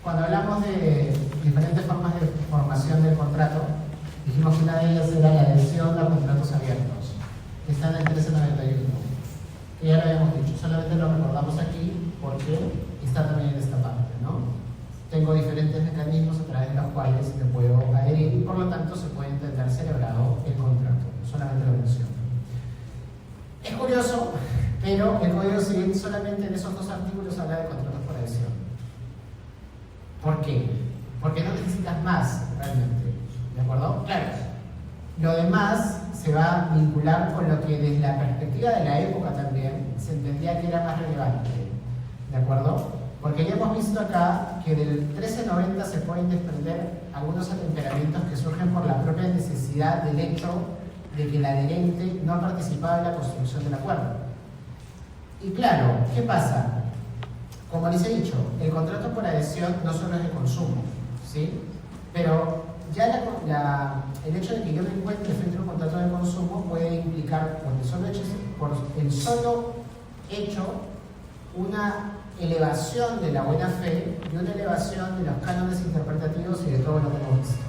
Cuando hablamos de diferentes formas de formación del contrato, dijimos que una de ellas era la adhesión a contratos abiertos, que está en el 1391, que ya lo habíamos dicho, solamente lo recordamos aquí porque está también en esta parte, ¿no? Tengo diferentes mecanismos a través de los cuales me puedo adherir y por lo tanto se puede entender celebrado el contrato, solamente lo menciono. Es curioso, pero el Código Civil solamente en esos dos artículos habla de contratos por adhesión. ¿Por qué? Porque no necesitas más realmente, ¿de acuerdo? Claro, lo demás se va a vincular con lo que desde la perspectiva de la época también se entendía que era más relevante, ¿de acuerdo? Porque ya hemos visto acá que del 1390 se pueden desprender algunos atemperamientos que surgen por la propia necesidad del hecho de que el adherente no participaba en la construcción del acuerdo. Y claro, ¿qué pasa? Como les he dicho, el contrato por adhesión no solo es de consumo, ¿sí? Pero ya el hecho de que yo me encuentre frente a un contrato de consumo puede implicar, por el solo hecho una elevación de la buena fe y una elevación de los cánones interpretativos y de todo lo que hemos visto.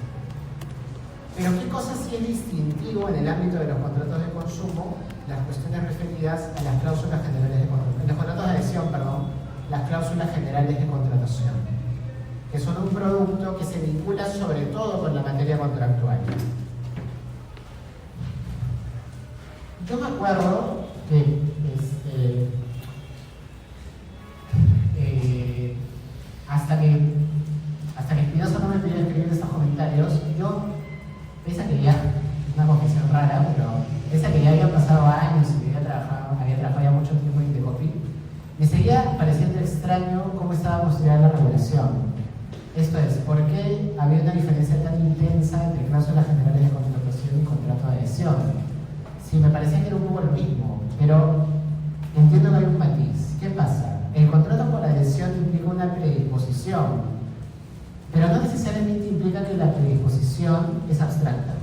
Pero ¿qué cosa sí es distintivo en el ámbito de los contratos de consumo? Las cuestiones referidas a las cláusulas generales de contratación, en los contratos de adhesión, perdón, las cláusulas generales de contratación, que son un producto que se vincula sobre todo con la materia contractual. Yo me acuerdo que hasta que Espinosa no me pidió escribir estos comentarios, yo, pese a que ya, una confesión rara, pero pese a que ya habían pasado años y había trabajado ya mucho tiempo en Indecopy, me seguía pareciendo extraño cómo estaba construida la regulación. Esto es, ¿por qué había una diferencia tan intensa entre cláusulas generales de contratación y contrato de adhesión? Sí, me parecía que era un poco lo mismo, pero entiendo que hay un matiz. ¿Qué pasa? El contrato por adhesión implica una predisposición, pero no necesariamente implica que la predisposición es abstracta.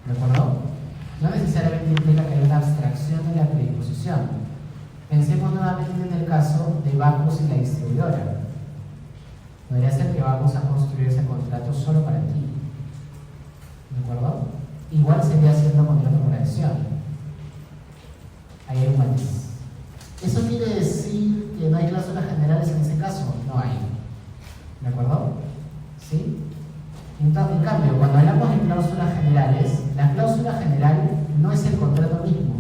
¿De acuerdo? No necesariamente implica que hay una abstracción de la predisposición. Pensemos nuevamente en el caso de Bacus y la distribuidora. Podría ser que Bacus ha construido ese contrato solo para ti. ¿De acuerdo? Igual sería haciendo contrato por adhesión. Ahí hay un matiz. ¿Eso quiere decir que no hay cláusulas generales en ese caso? No hay. ¿De acuerdo? ¿Sí? Entonces, en cambio, cuando hablamos de cláusulas generales, la cláusula general no es el contrato mismo.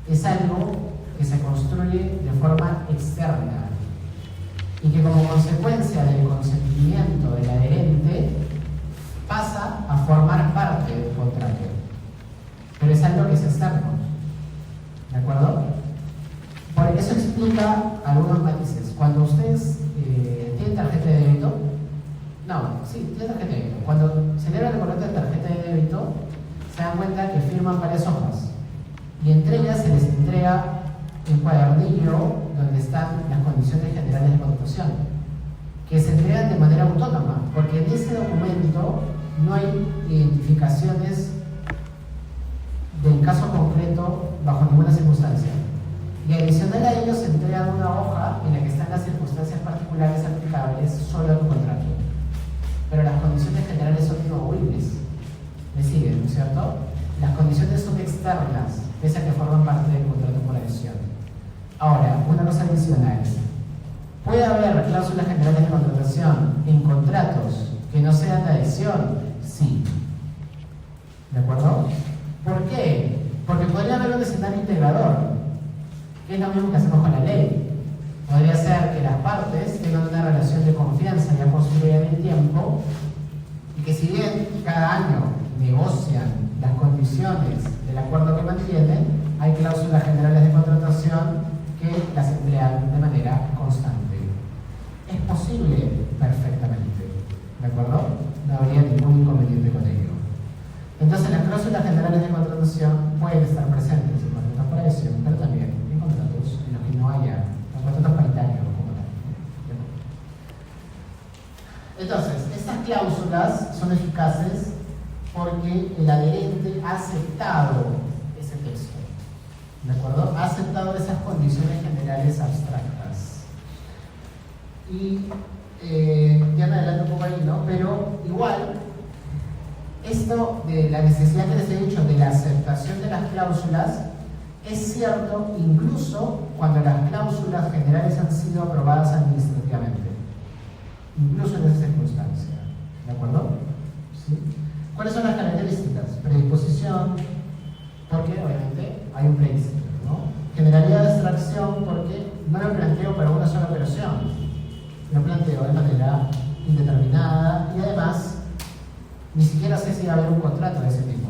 Es algo que se construye de forma externa y que como consecuencia del consentimiento del adherente pasa a formar parte del contrato. Pero es algo que es externo. ¿De acuerdo? Por eso explica algunos matices. Cuando ustedes tienen tarjeta de débito, tienen tarjeta de débito. Cuando celebran el contrato de tarjeta de débito, se dan cuenta que firman varias hojas. Y entre ellas se les entrega un cuadernillo donde están las condiciones generales de contratación, que se entregan de manera autónoma, porque en ese documento no hay identificaciones del caso concreto bajo ninguna circunstancia. Y adicional a ello se entrega una hoja en la que están las circunstancias particulares aplicables solo a tu contrato. Pero las condiciones generales son inamovibles. ¿Me siguen, no es cierto? Las condiciones son externas, pese a que forman parte del contrato por adhesión. Ahora, una cosa adicional. ¿Puede haber cláusulas generales de contratación en contratos que no sean de adhesión? Sí. ¿De acuerdo? ¿Por qué? Porque podría haber un escenario integrador, que es lo mismo que hacemos con la ley. Podría ser que las partes tengan una relación de confianza ya construida en el tiempo y que si bien cada año negocian las condiciones del acuerdo que mantienen, hay cláusulas generales de contratación que las emplean de manera constante. Es posible perfectamente, ¿de acuerdo? No habría ningún inconveniente con ello. Entonces las cláusulas generales de contratación pueden estar presentes en contratos por adhesión, pero también en contratos en los que no haya, en contratos paritarios como tal. Entonces, estas cláusulas son eficaces porque el adherente ha aceptado ese texto, ¿de acuerdo? Ha aceptado esas condiciones generales abstractas. Y ya me adelanto un poco ahí, ¿no? Pero igual, esto de la necesidad que les he dicho de la aceptación de las cláusulas es cierto incluso cuando las cláusulas generales han sido aprobadas administrativamente, incluso en esa circunstancia, ¿de acuerdo? ¿Sí? ¿Cuáles son las características? Predisposición, porque obviamente hay un principio, ¿no? Generalidad de extracción, porque no lo planteo para una sola operación, lo planteo de manera indeterminada y además ni siquiera sé si va a haber un contrato de ese tipo.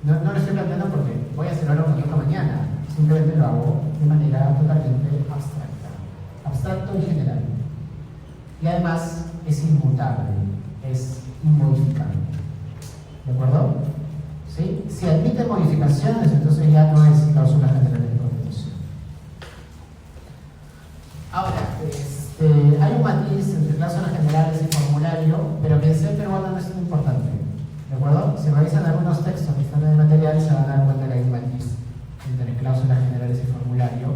No lo estoy planteando porque voy a celebrar un contrato mañana, simplemente lo hago de manera totalmente abstracta, abstracto y general. Y además es inmutable, es inmodificable. ¿De acuerdo? ¿Sí? Si admite modificaciones, entonces ya no es cláusula general de contratación. Ahora, hay un matiz entre cláusulas generales y formulario, pero que en ser peruano no es tan importante. ¿De acuerdo? Si revisan algunos textos que están en el material, se van a dar cuenta que hay un matiz entre cláusulas generales y formulario,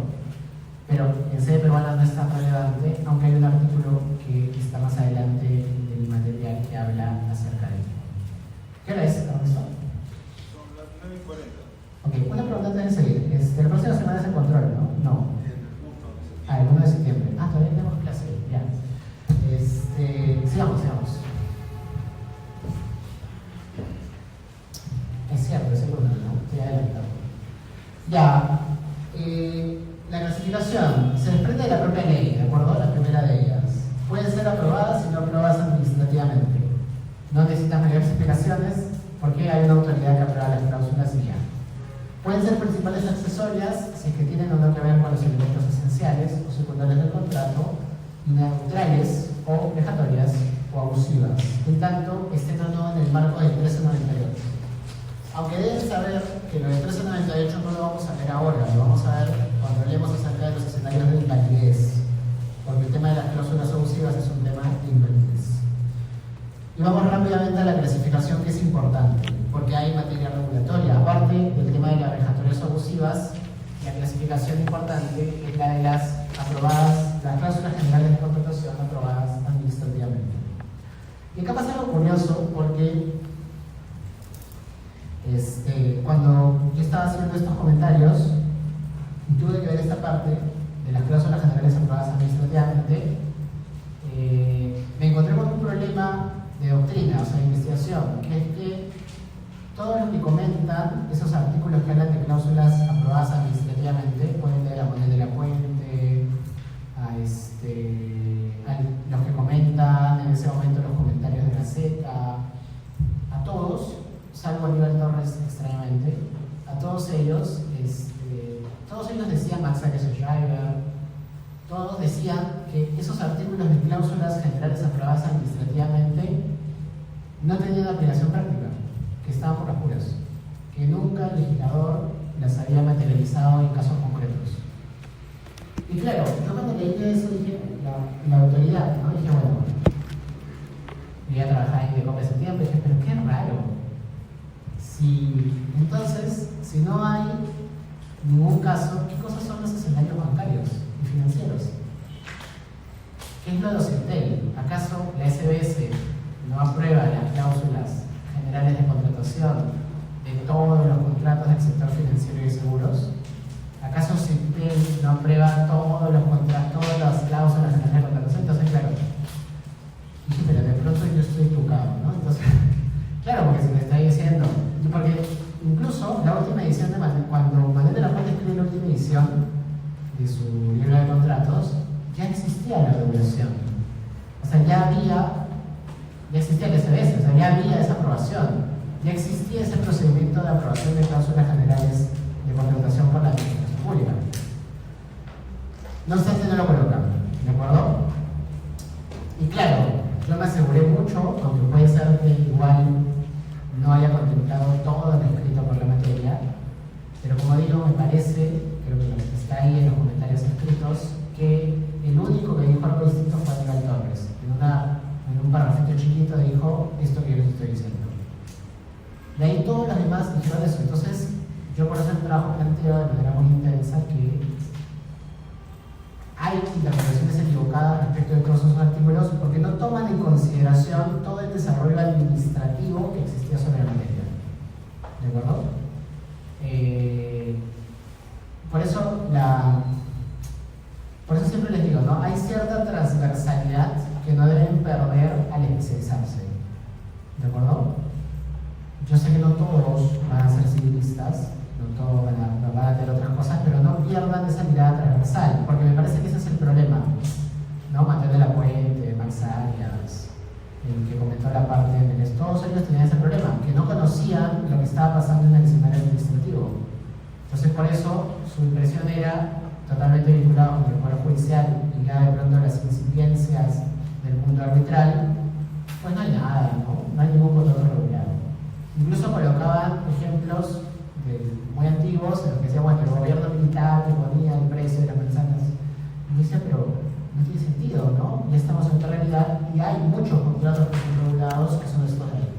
pero en sede peruana no es tan relevante, aunque hay un artículo que está más adelante del material que habla acerca de ello. ¿Qué hora es, Ernesto? Son las 9:40. Ok, una pregunta antes de seguir. La próxima semana es el control, ¿no? No. El 1 de septiembre. Todavía tenemos clase. Ya. Sigamos. Es cierto, es el 1, ¿no? Estoy adelantado. Ya. La clasificación se desprende de la propia ley, ¿de acuerdo? La primera de ellas. Pueden ser aprobadas y no aprobadas administrativamente. No necesitan mayores explicaciones porque hay una autoridad que aprueba las cláusulas y ya. Pueden ser principales accesorias si es que tienen o no que ver con los elementos esenciales o secundarios del contrato, neutrales o vejatorias o abusivas, en tanto estén o no en el marco del 1398. Aunque deben saber que lo del 1398 no lo vamos a ver ahora, lo vamos a ver cuando hablemos acerca de los escenarios de invalidez, porque el tema de las cláusulas abusivas es un tema de invalidez. Y vamos rápidamente a la clasificación, que es importante, porque hay materia regulatoria. Aparte del tema de las vejatorias abusivas, la clasificación importante es la de las aprobadas, las cláusulas generales de contratación aprobadas administrativamente. Y acá pasa algo curioso, porque cuando yo estaba haciendo estos comentarios y tuve que ver esta parte de las cláusulas generales aprobadas administrativamente, me encontré con un problema de doctrina, o sea, de investigación, que es que todo lo que comentan esos artículos que hablan de cláusulas aprobadas administrativamente, pueden leer a Manuel de la Puente, a los que comentan en ese momento los comentarios de Gaceta, a todos, salvo Aníbal Torres extrañamente, a todos ellos decían Max Schreiber, todos decían que esos artículos de cláusulas generales aprobadas administrativamente no tenían aplicación práctica, que estaban por las puras, que nunca el legislador las había materializado en casos concretos. Y claro, yo cuando leí eso dije, la autoridad, ¿no? Dije, bueno, voy a trabajar en Decope ese tiempo, y dije, pero qué raro. Si no hay ningún caso, ¿qué cosas son los escenarios bancarios y financieros? ¿Qué es lo de Occidental? ¿Acaso la SBS no aprueba las cláusulas generales de contratación de todos los contratos del sector financiero y de seguros? ¿Acaso Occidental no aprueba todos los contratos, todas las cláusulas generales de contratación? Entonces, claro, dije, pero de pronto yo estoy equivocado, ¿no? Entonces, claro, porque se me está diciendo, y porque incluso la última edición de cuando Manuel de la Puente escribe la última edición de su libro de contratos, ya existía la regulación. O sea, ya existía el SBS, o sea, ya había esa aprobación, ya existía ese procedimiento de aprobación de cláusulas generales de contratación por la administración pública. No obstante, no lo colocan, ¿de acuerdo? Y claro, yo me aseguré mucho, aunque puede ser que igual no haya contemplado todo lo escrito por la materia, pero como digo, me parece, creo que lo que está ahí en los comentarios escritos, que el único que dijo algo distinto fue Aníbal Torres. En un parrafito chiquito dijo esto que yo les estoy diciendo. De ahí todos los demás dijeron eso. Entonces, yo por eso el trabajo planteo de manera muy intensa que hay interpretaciones equivocadas respecto de todos esos artículos porque no toman en consideración todo el desarrollo administrativo que existía sobre la materia. ¿De acuerdo? Por eso siempre les digo, ¿no? Hay cierta transversalidad que no deben perder al especializarse. ¿De acuerdo? Yo sé que no todos van a ser civilistas, no todos van a tener otras cosas, pero no pierdan esa mirada transversal, porque me parece que ese es el problema, ¿no? Mateo de la Puente, Max Arias, el que comentó la parte de Menezes, todos ellos tenían ese problema, que no conocían lo que estaba pasando en el escenario administrativo. Entonces, por eso, su impresión era totalmente vinculada con el Poder Judicial y ya de pronto las incipiencias del mundo arbitral, pues no hay nada, ¿no? No hay ningún contrato regulado. Incluso colocaban ejemplos muy antiguos en los que decía, bueno, el gobierno militar que ponía el precio de las manzanas. Y decía, pero no tiene sentido, ¿no? Ya estamos en otra realidad y hay muchos contratos que son regulados que son estos de ahí.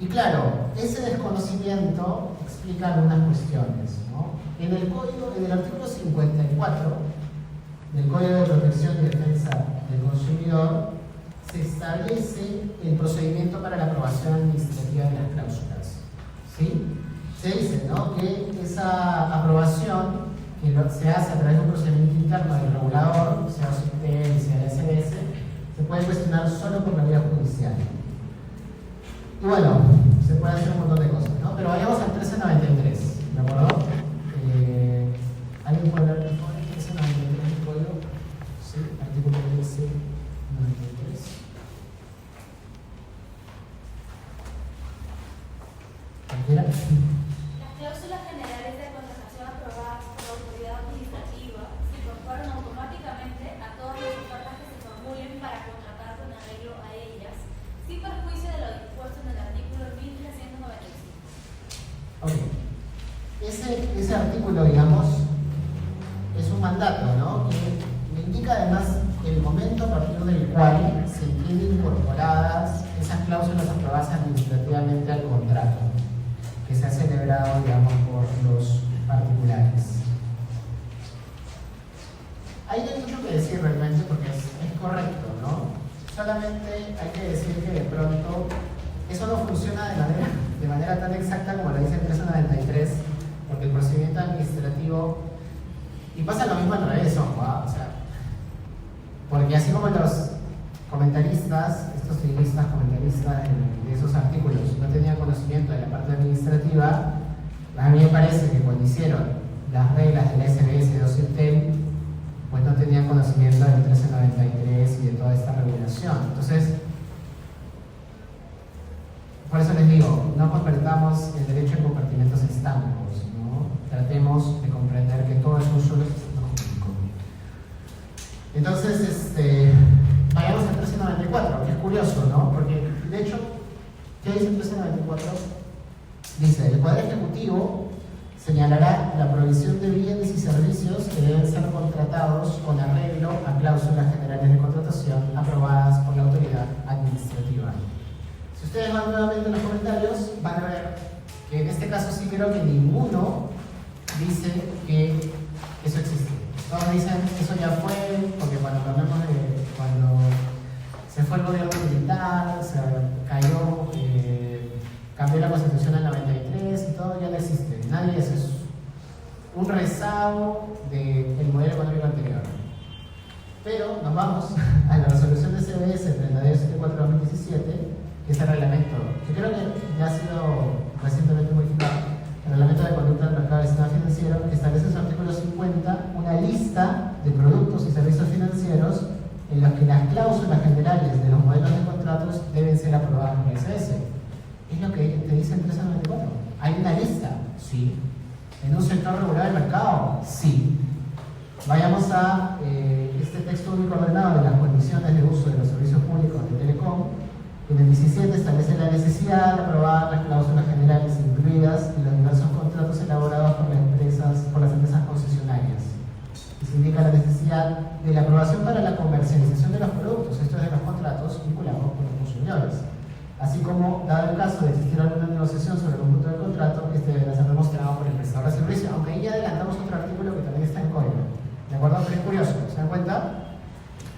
Y claro, ese desconocimiento explica algunas cuestiones, ¿no? En el artículo 54 del Código de Protección y Defensa del Consumidor se establece el procedimiento para la aprobación administrativa de las cláusulas. ¿Sí? Se dice, ¿no?, que esa aprobación que se hace a través de un procedimiento interno del regulador, sea OCITEL, sea el SBS, se puede cuestionar solo por la vía judicial. Y bueno, se puede hacer un montón de cosas, ¿no? Pero vayamos al 1393, ¿de acuerdo? ¿Alguien puede hablar, por favor, el 1393 del código? Sí, artículo 1393. ¿Cualquiera? Las cláusulas generales de contratación aprobadas por la autoridad administrativa se incorporan automáticamente a todas las ofertas que se formulen para contratar con arreglo a ellas, sin perjuicio de lo dispuesto en el artículo 1395. Ok. Ese artículo, digamos, es un mandato, ¿no?, que indica además el momento a partir del cual se tienen incorporadas esas cláusulas aprobadas administrativamente al contrato, que se ha celebrado, digamos, por los particulares. Ahí no hay mucho que decir realmente porque es correcto, ¿no? Solamente hay que decir que de pronto eso no funciona de manera tan exacta como lo dice el 1393, porque el procedimiento administrativo, y pasa lo mismo al revés, ojo, o sea, porque así como los comentaristas, estos civilistas comentaristas de esos artículos no tenían conocimiento de la parte administrativa, a mí me parece que cuando hicieron las reglas del SBS de OCITEL, pues no tenían conocimiento del 1393 y de toda esta regulación. Entonces, por eso les digo, no convertamos el derecho en compartimentos estancos, ¿no? Tratemos de comprender que todo es un solo sistema jurídico. Entonces, vayamos al 1394, que es curioso, ¿no? Porque, de hecho, ¿qué dice el 1394? Dice, el Poder Ejecutivo señalará la provisión de bienes y servicios que deben ser contratados con arreglo a cláusulas generales de contratación aprobadas por la autoridad administrativa. Si ustedes van nuevamente en los comentarios, van a ver que en este caso sí creo que ninguno dice que eso existe. Todos dicen que eso ya fue, porque cuando se fue el gobierno militar, se cayó, cambió la Constitución en el 93 y todo, ya no existe. Nadie es eso. Un rezago del modelo económico anterior. Pero nos vamos a la resolución de CBS 3274/2017, que es el reglamento, que creo que ya ha sido recientemente modificado, el reglamento de conducta del mercado del sistema financiero, que establece en su artículo 50 una lista de productos y servicios financieros en los que las cláusulas generales de los modelos de contratos deben ser aprobadas por el SBS. Es lo que te dice el 1394. ¿Hay una lista? Sí. ¿En un sector regulado del mercado? Sí. Vayamos a este texto único ordenado de las condiciones de uso de los servicios públicos de Telecom. En el 17 establece la necesidad de aprobar las cláusulas generales incluidas en los diversos contratos elaborados por las empresas concesionarias. Y se indica la necesidad de la aprobación para la comercialización de los productos, esto es de los contratos vinculados con los consumidores. Así como, dado el caso de existir alguna negociación sobre el conjunto del contrato, este deberá ser demostrado por el prestador de servicio, aunque ahí ya adelantamos otro artículo que también está en código. ¿De acuerdo? Pero es curioso, ¿se dan cuenta?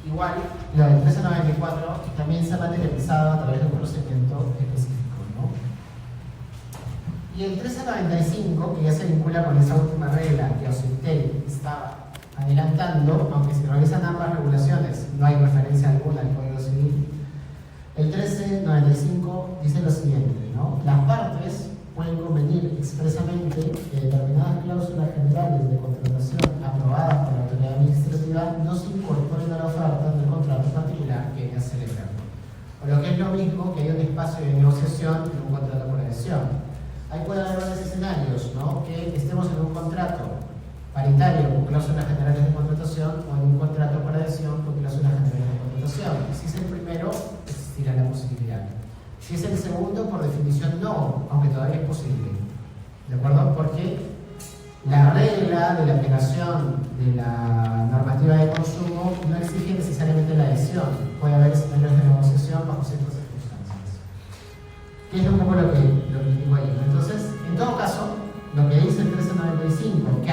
Igual, lo del 1394 también se ha materializado a través de un procedimiento específico, ¿no? Y el 1395, que ya se vincula con esa última regla que OCITEL estaba adelantando, aunque si revisan ambas regulaciones no hay referencia alguna al Código Civil, el 1395 dice lo siguiente, ¿no? Las partes pueden convenir expresamente que determinadas cláusulas generales de contratación aprobadas por la autoridad administrativa no se incorporen a la oferta del contrato particular que ellas celebran. O lo que es lo mismo, que hay un espacio de negociación en un contrato por adhesión. Ahí puede haber varios escenarios, ¿no? Que estemos en un contrato paritario con cláusulas generales de contratación o en un contrato por adhesión con cláusulas generales de contratación. Si es el primero, existirá la posibilidad. Si es el segundo, por definición no, aunque todavía es posible. ¿De acuerdo? Porque la regla de la aplicación de la normativa de consumo no exige necesariamente la adhesión. Puede haber escenarios de negociación bajo ciertas circunstancias. ¿Qué es un poco lo que digo ahí? Entonces, en todo caso, lo que dice el 1395, que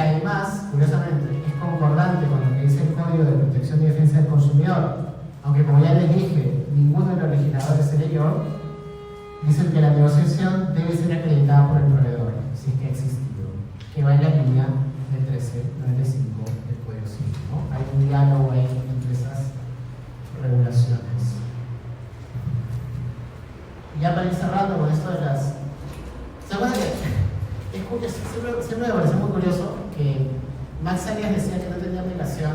curiosamente, es concordante con lo que dice el Código de Protección y Defensa del Consumidor, aunque como ya les dije, ninguno de los legisladores se leyó, dicen que la negociación debe ser acreditada por el proveedor, si es que ha existido, que va en la línea del 1395 del Código Civil, ¿no? Hay un diálogo ahí entre esas regulaciones. Y ya para ir cerrando con esto de las... ¿Se acuerdan que es curioso? Siempre me pareció muy curioso que Max Arias decía que no tenía obligación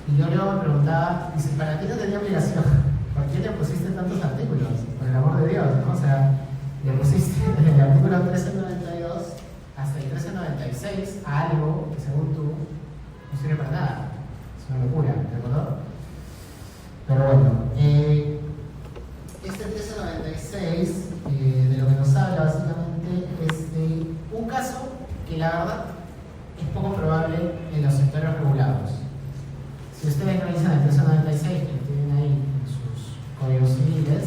y yo luego me preguntaba, dice, ¿para qué no tenía obligación? ¿Por qué le pusiste tantos artículos? Por el amor de Dios, ¿no? O sea, le pusiste desde el artículo 1392 hasta el 1396 a algo que según tú no sirve para nada. Es una locura, ¿de acuerdo? Pero bueno, este 1396 de lo que nos habla básicamente es de un caso que la verdad es poco probable en los sectores regulados. Si ustedes revisan el 1396, que lo tienen ahí en sus códigos civiles,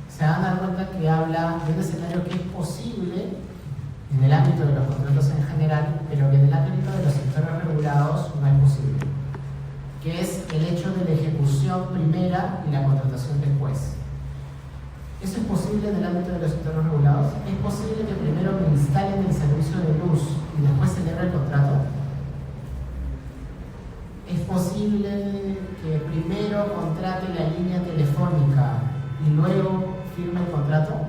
se van a dar cuenta que habla de un escenario que es posible en el ámbito de los contratos en general, pero que en el ámbito de los sectores regulados no es posible, que es el hecho de la ejecución primera y la contratación después. ¿Eso es posible en el ámbito de los sectores regulados? ¿Es posible que primero me instalen el servicio de luz y después celebre el contrato? ¿Es posible que primero contrate la línea telefónica y luego firme el contrato?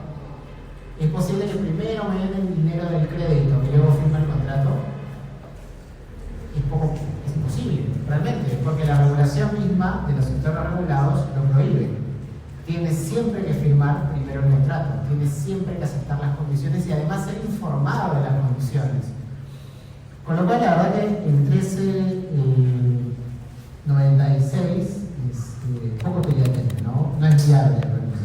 ¿Es posible que primero me den el dinero del crédito y luego firme el contrato? Es imposible, realmente, porque la regulación misma de los sectores regulados lo prohíbe. Tienes siempre que firmar primero el contrato, tienes siempre que aceptar las condiciones y además ser informado de las condiciones. Con lo cual, la verdad que el 1396 es poco brillante, ¿no? No es viable realmente.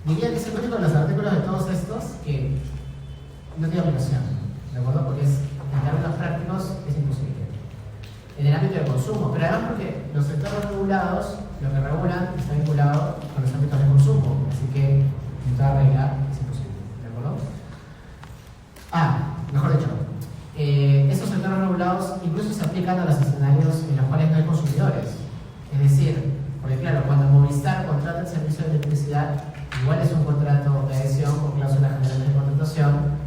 Diría que es el único de los artículos de todos estos que no tiene aplicación, ¿de acuerdo? Porque en términos prácticos es imposible. En el ámbito de consumo, pero además porque los sectores regulados, lo que regulan está vinculado con los ámbitos de consumo, así que en toda regla es imposible, ¿de acuerdo? Mejor dicho, esos sectores regulados incluso se aplican a los escenarios en los cuales no hay consumidores. Es decir, porque claro, cuando Movistar contrata el servicio de electricidad, igual es un contrato de adhesión con cláusulas generales de contratación,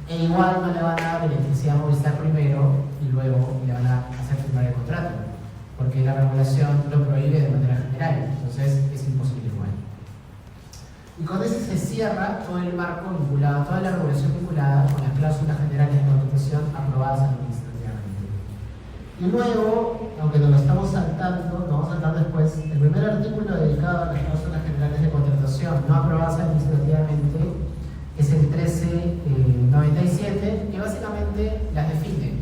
e igual no le van a dar electricidad a Movistar primero y luego le van a hacer firmar el contrato, porque la regulación lo prohíbe de manera general, entonces es imposible igual. Y con ese se cierra todo el marco vinculado, toda la regulación vinculada con las cláusulas generales de contratación aprobadas administrativamente. Y luego, aunque nos lo estamos saltando, lo vamos a saltar después, el primer artículo dedicado a las cláusulas generales de contratación no aprobadas administrativamente es el 1397, que básicamente las define,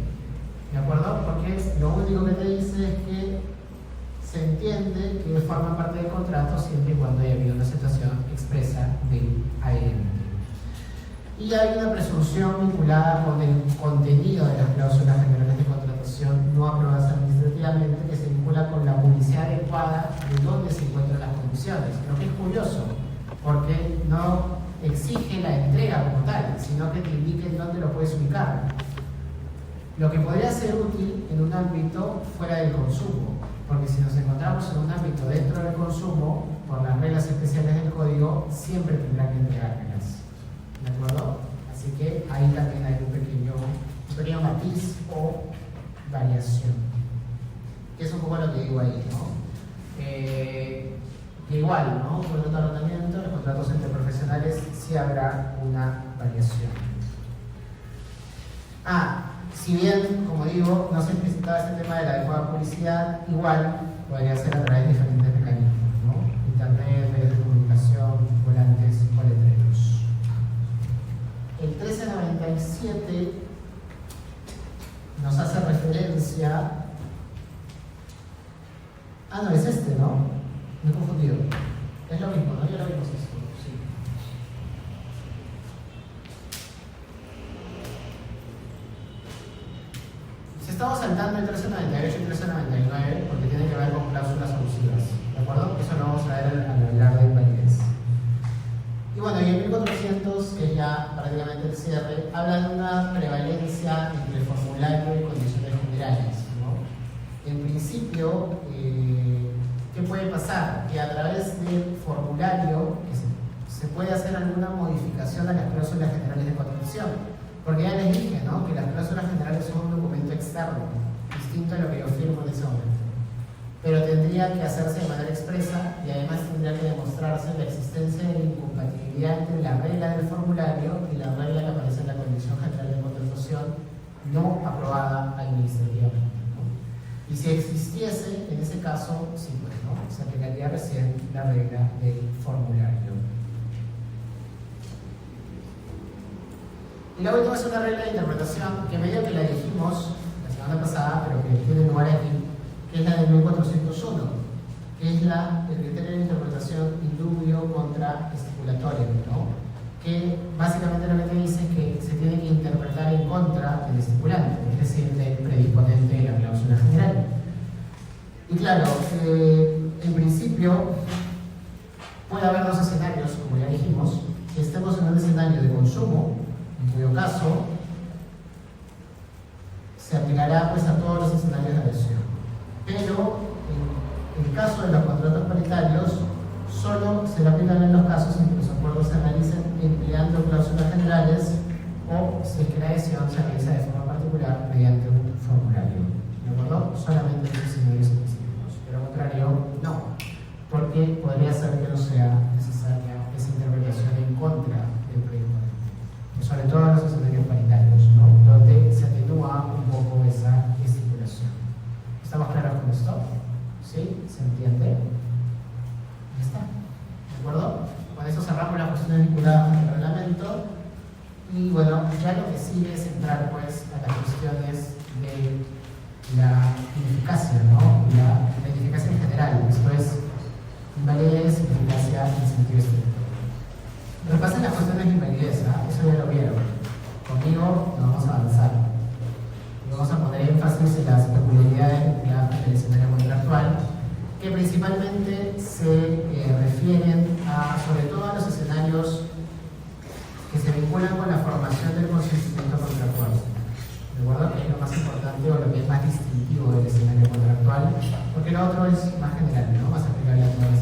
¿de acuerdo? Porque lo único que te dice es que se entiende que forman parte del contrato siempre y cuando haya habido una aceptación expresa del adherente. Y hay una presunción vinculada con el contenido de las cláusulas generales de contratación no aprobadas administrativamente, que se vincula con la publicidad adecuada de dónde se encuentran las condiciones. Lo que es curioso, porque no exige la entrega como tal, sino que te indique dónde lo puedes ubicar. Lo que podría ser útil en un ámbito fuera del consumo, porque si nos encontramos en un ámbito dentro del consumo, por las reglas especiales del código, siempre tendrá que entregármelas. ¿De acuerdo? Así que ahí también hay un pequeño matiz o variación. Que es un poco lo que digo ahí, ¿no? Que igual, ¿no? Por otro tratamiento, los contratos entre profesionales sí habrá una variación. Si bien, como digo, no se explicitaba este tema de la adecuada publicidad, igual podría ser a través de diferentes mecanismos, ¿no? Internet, medios de comunicación, volantes o letreros. El 1397 nos hace referencia... no, es este, ¿no? Me he confundido. Es lo mismo, ¿no? Ya lo vimos esto, sí. Se estaba saltando el 1398 y 1399 porque tiene que ver con cláusulas abusivas, ¿de acuerdo? Eso lo vamos a ver al hablar de invalidez. Y bueno, y en 1400, que es ya prácticamente el cierre, habla de una prevalencia entre formulario y condiciones generales. principio, ¿qué puede pasar? Que a través del formulario se puede hacer alguna modificación a las cláusulas generales de contratación. Porque ya les dije, ¿no?, que las cláusulas generales son un documento externo, distinto a lo que yo firmo en ese momento. Pero tendría que hacerse de manera expresa y además tendría que demostrarse la existencia de la incompatibilidad entre la regla del formulario y la regla que aparece en la condición general de contratación no aprobada administrativamente, ¿no? Y si existiese, en ese caso, sí, pues, ¿no?, se aplicaría recién la regla del formulario. Y la última es una regla de interpretación que medio que la dijimos la semana pasada, pero que tiene lugar aquí, que es la del 1401, que es el criterio de interpretación indubio contra estipulatorio, ¿no?, que básicamente lo que te dice es que se tiene que interpretar en contra del estipulante, es decir, del predisponente de la cláusula general. Y claro, en principio puede haber dos escenarios, como ya dijimos, que estemos en un escenario de consumo, en cuyo caso se aplicará pues a todos los escenarios de adhesión. Pero en el caso de los contratos paritarios, solo se le aplican en los casos en que los acuerdos se realicen empleando cláusulas generales o si es que la adhesión se realiza de forma particular mediante un formulario. ¿De acuerdo? Solamente en los escenarios específicos. De lo contrario, no. Porque podría ser que no sea necesaria esa interpretación en contra del predisponente. Sobre todo en los escenarios paritarios, ¿no?, donde se atenúa un poco esa estipulación. ¿Estamos claros con esto? ¿Sí? ¿Se entiende? Ya está. ¿De acuerdo? Con eso cerramos las cuestiones vinculadas al reglamento. Y bueno, ya lo que sigue es entrar pues a las cuestiones de la ineficacia, ¿no? La ineficacia en general. Esto es invalidez, ineficacia en sentido estricto. Repasen las cuestiones de invalidez, ¿eh? Eso ya lo vieron. Conmigo lo vamos a avanzar. Y vamos a poner énfasis en las peculiaridades vinculadas con el escenario contractual, que principalmente se refieren a, sobre todo a los escenarios que se vinculan con la formación del consentimiento contractual. ¿De acuerdo? Que es lo más importante o lo que es más distintivo del escenario contractual, porque lo otro es más general, ¿no?, más aplicable a todas las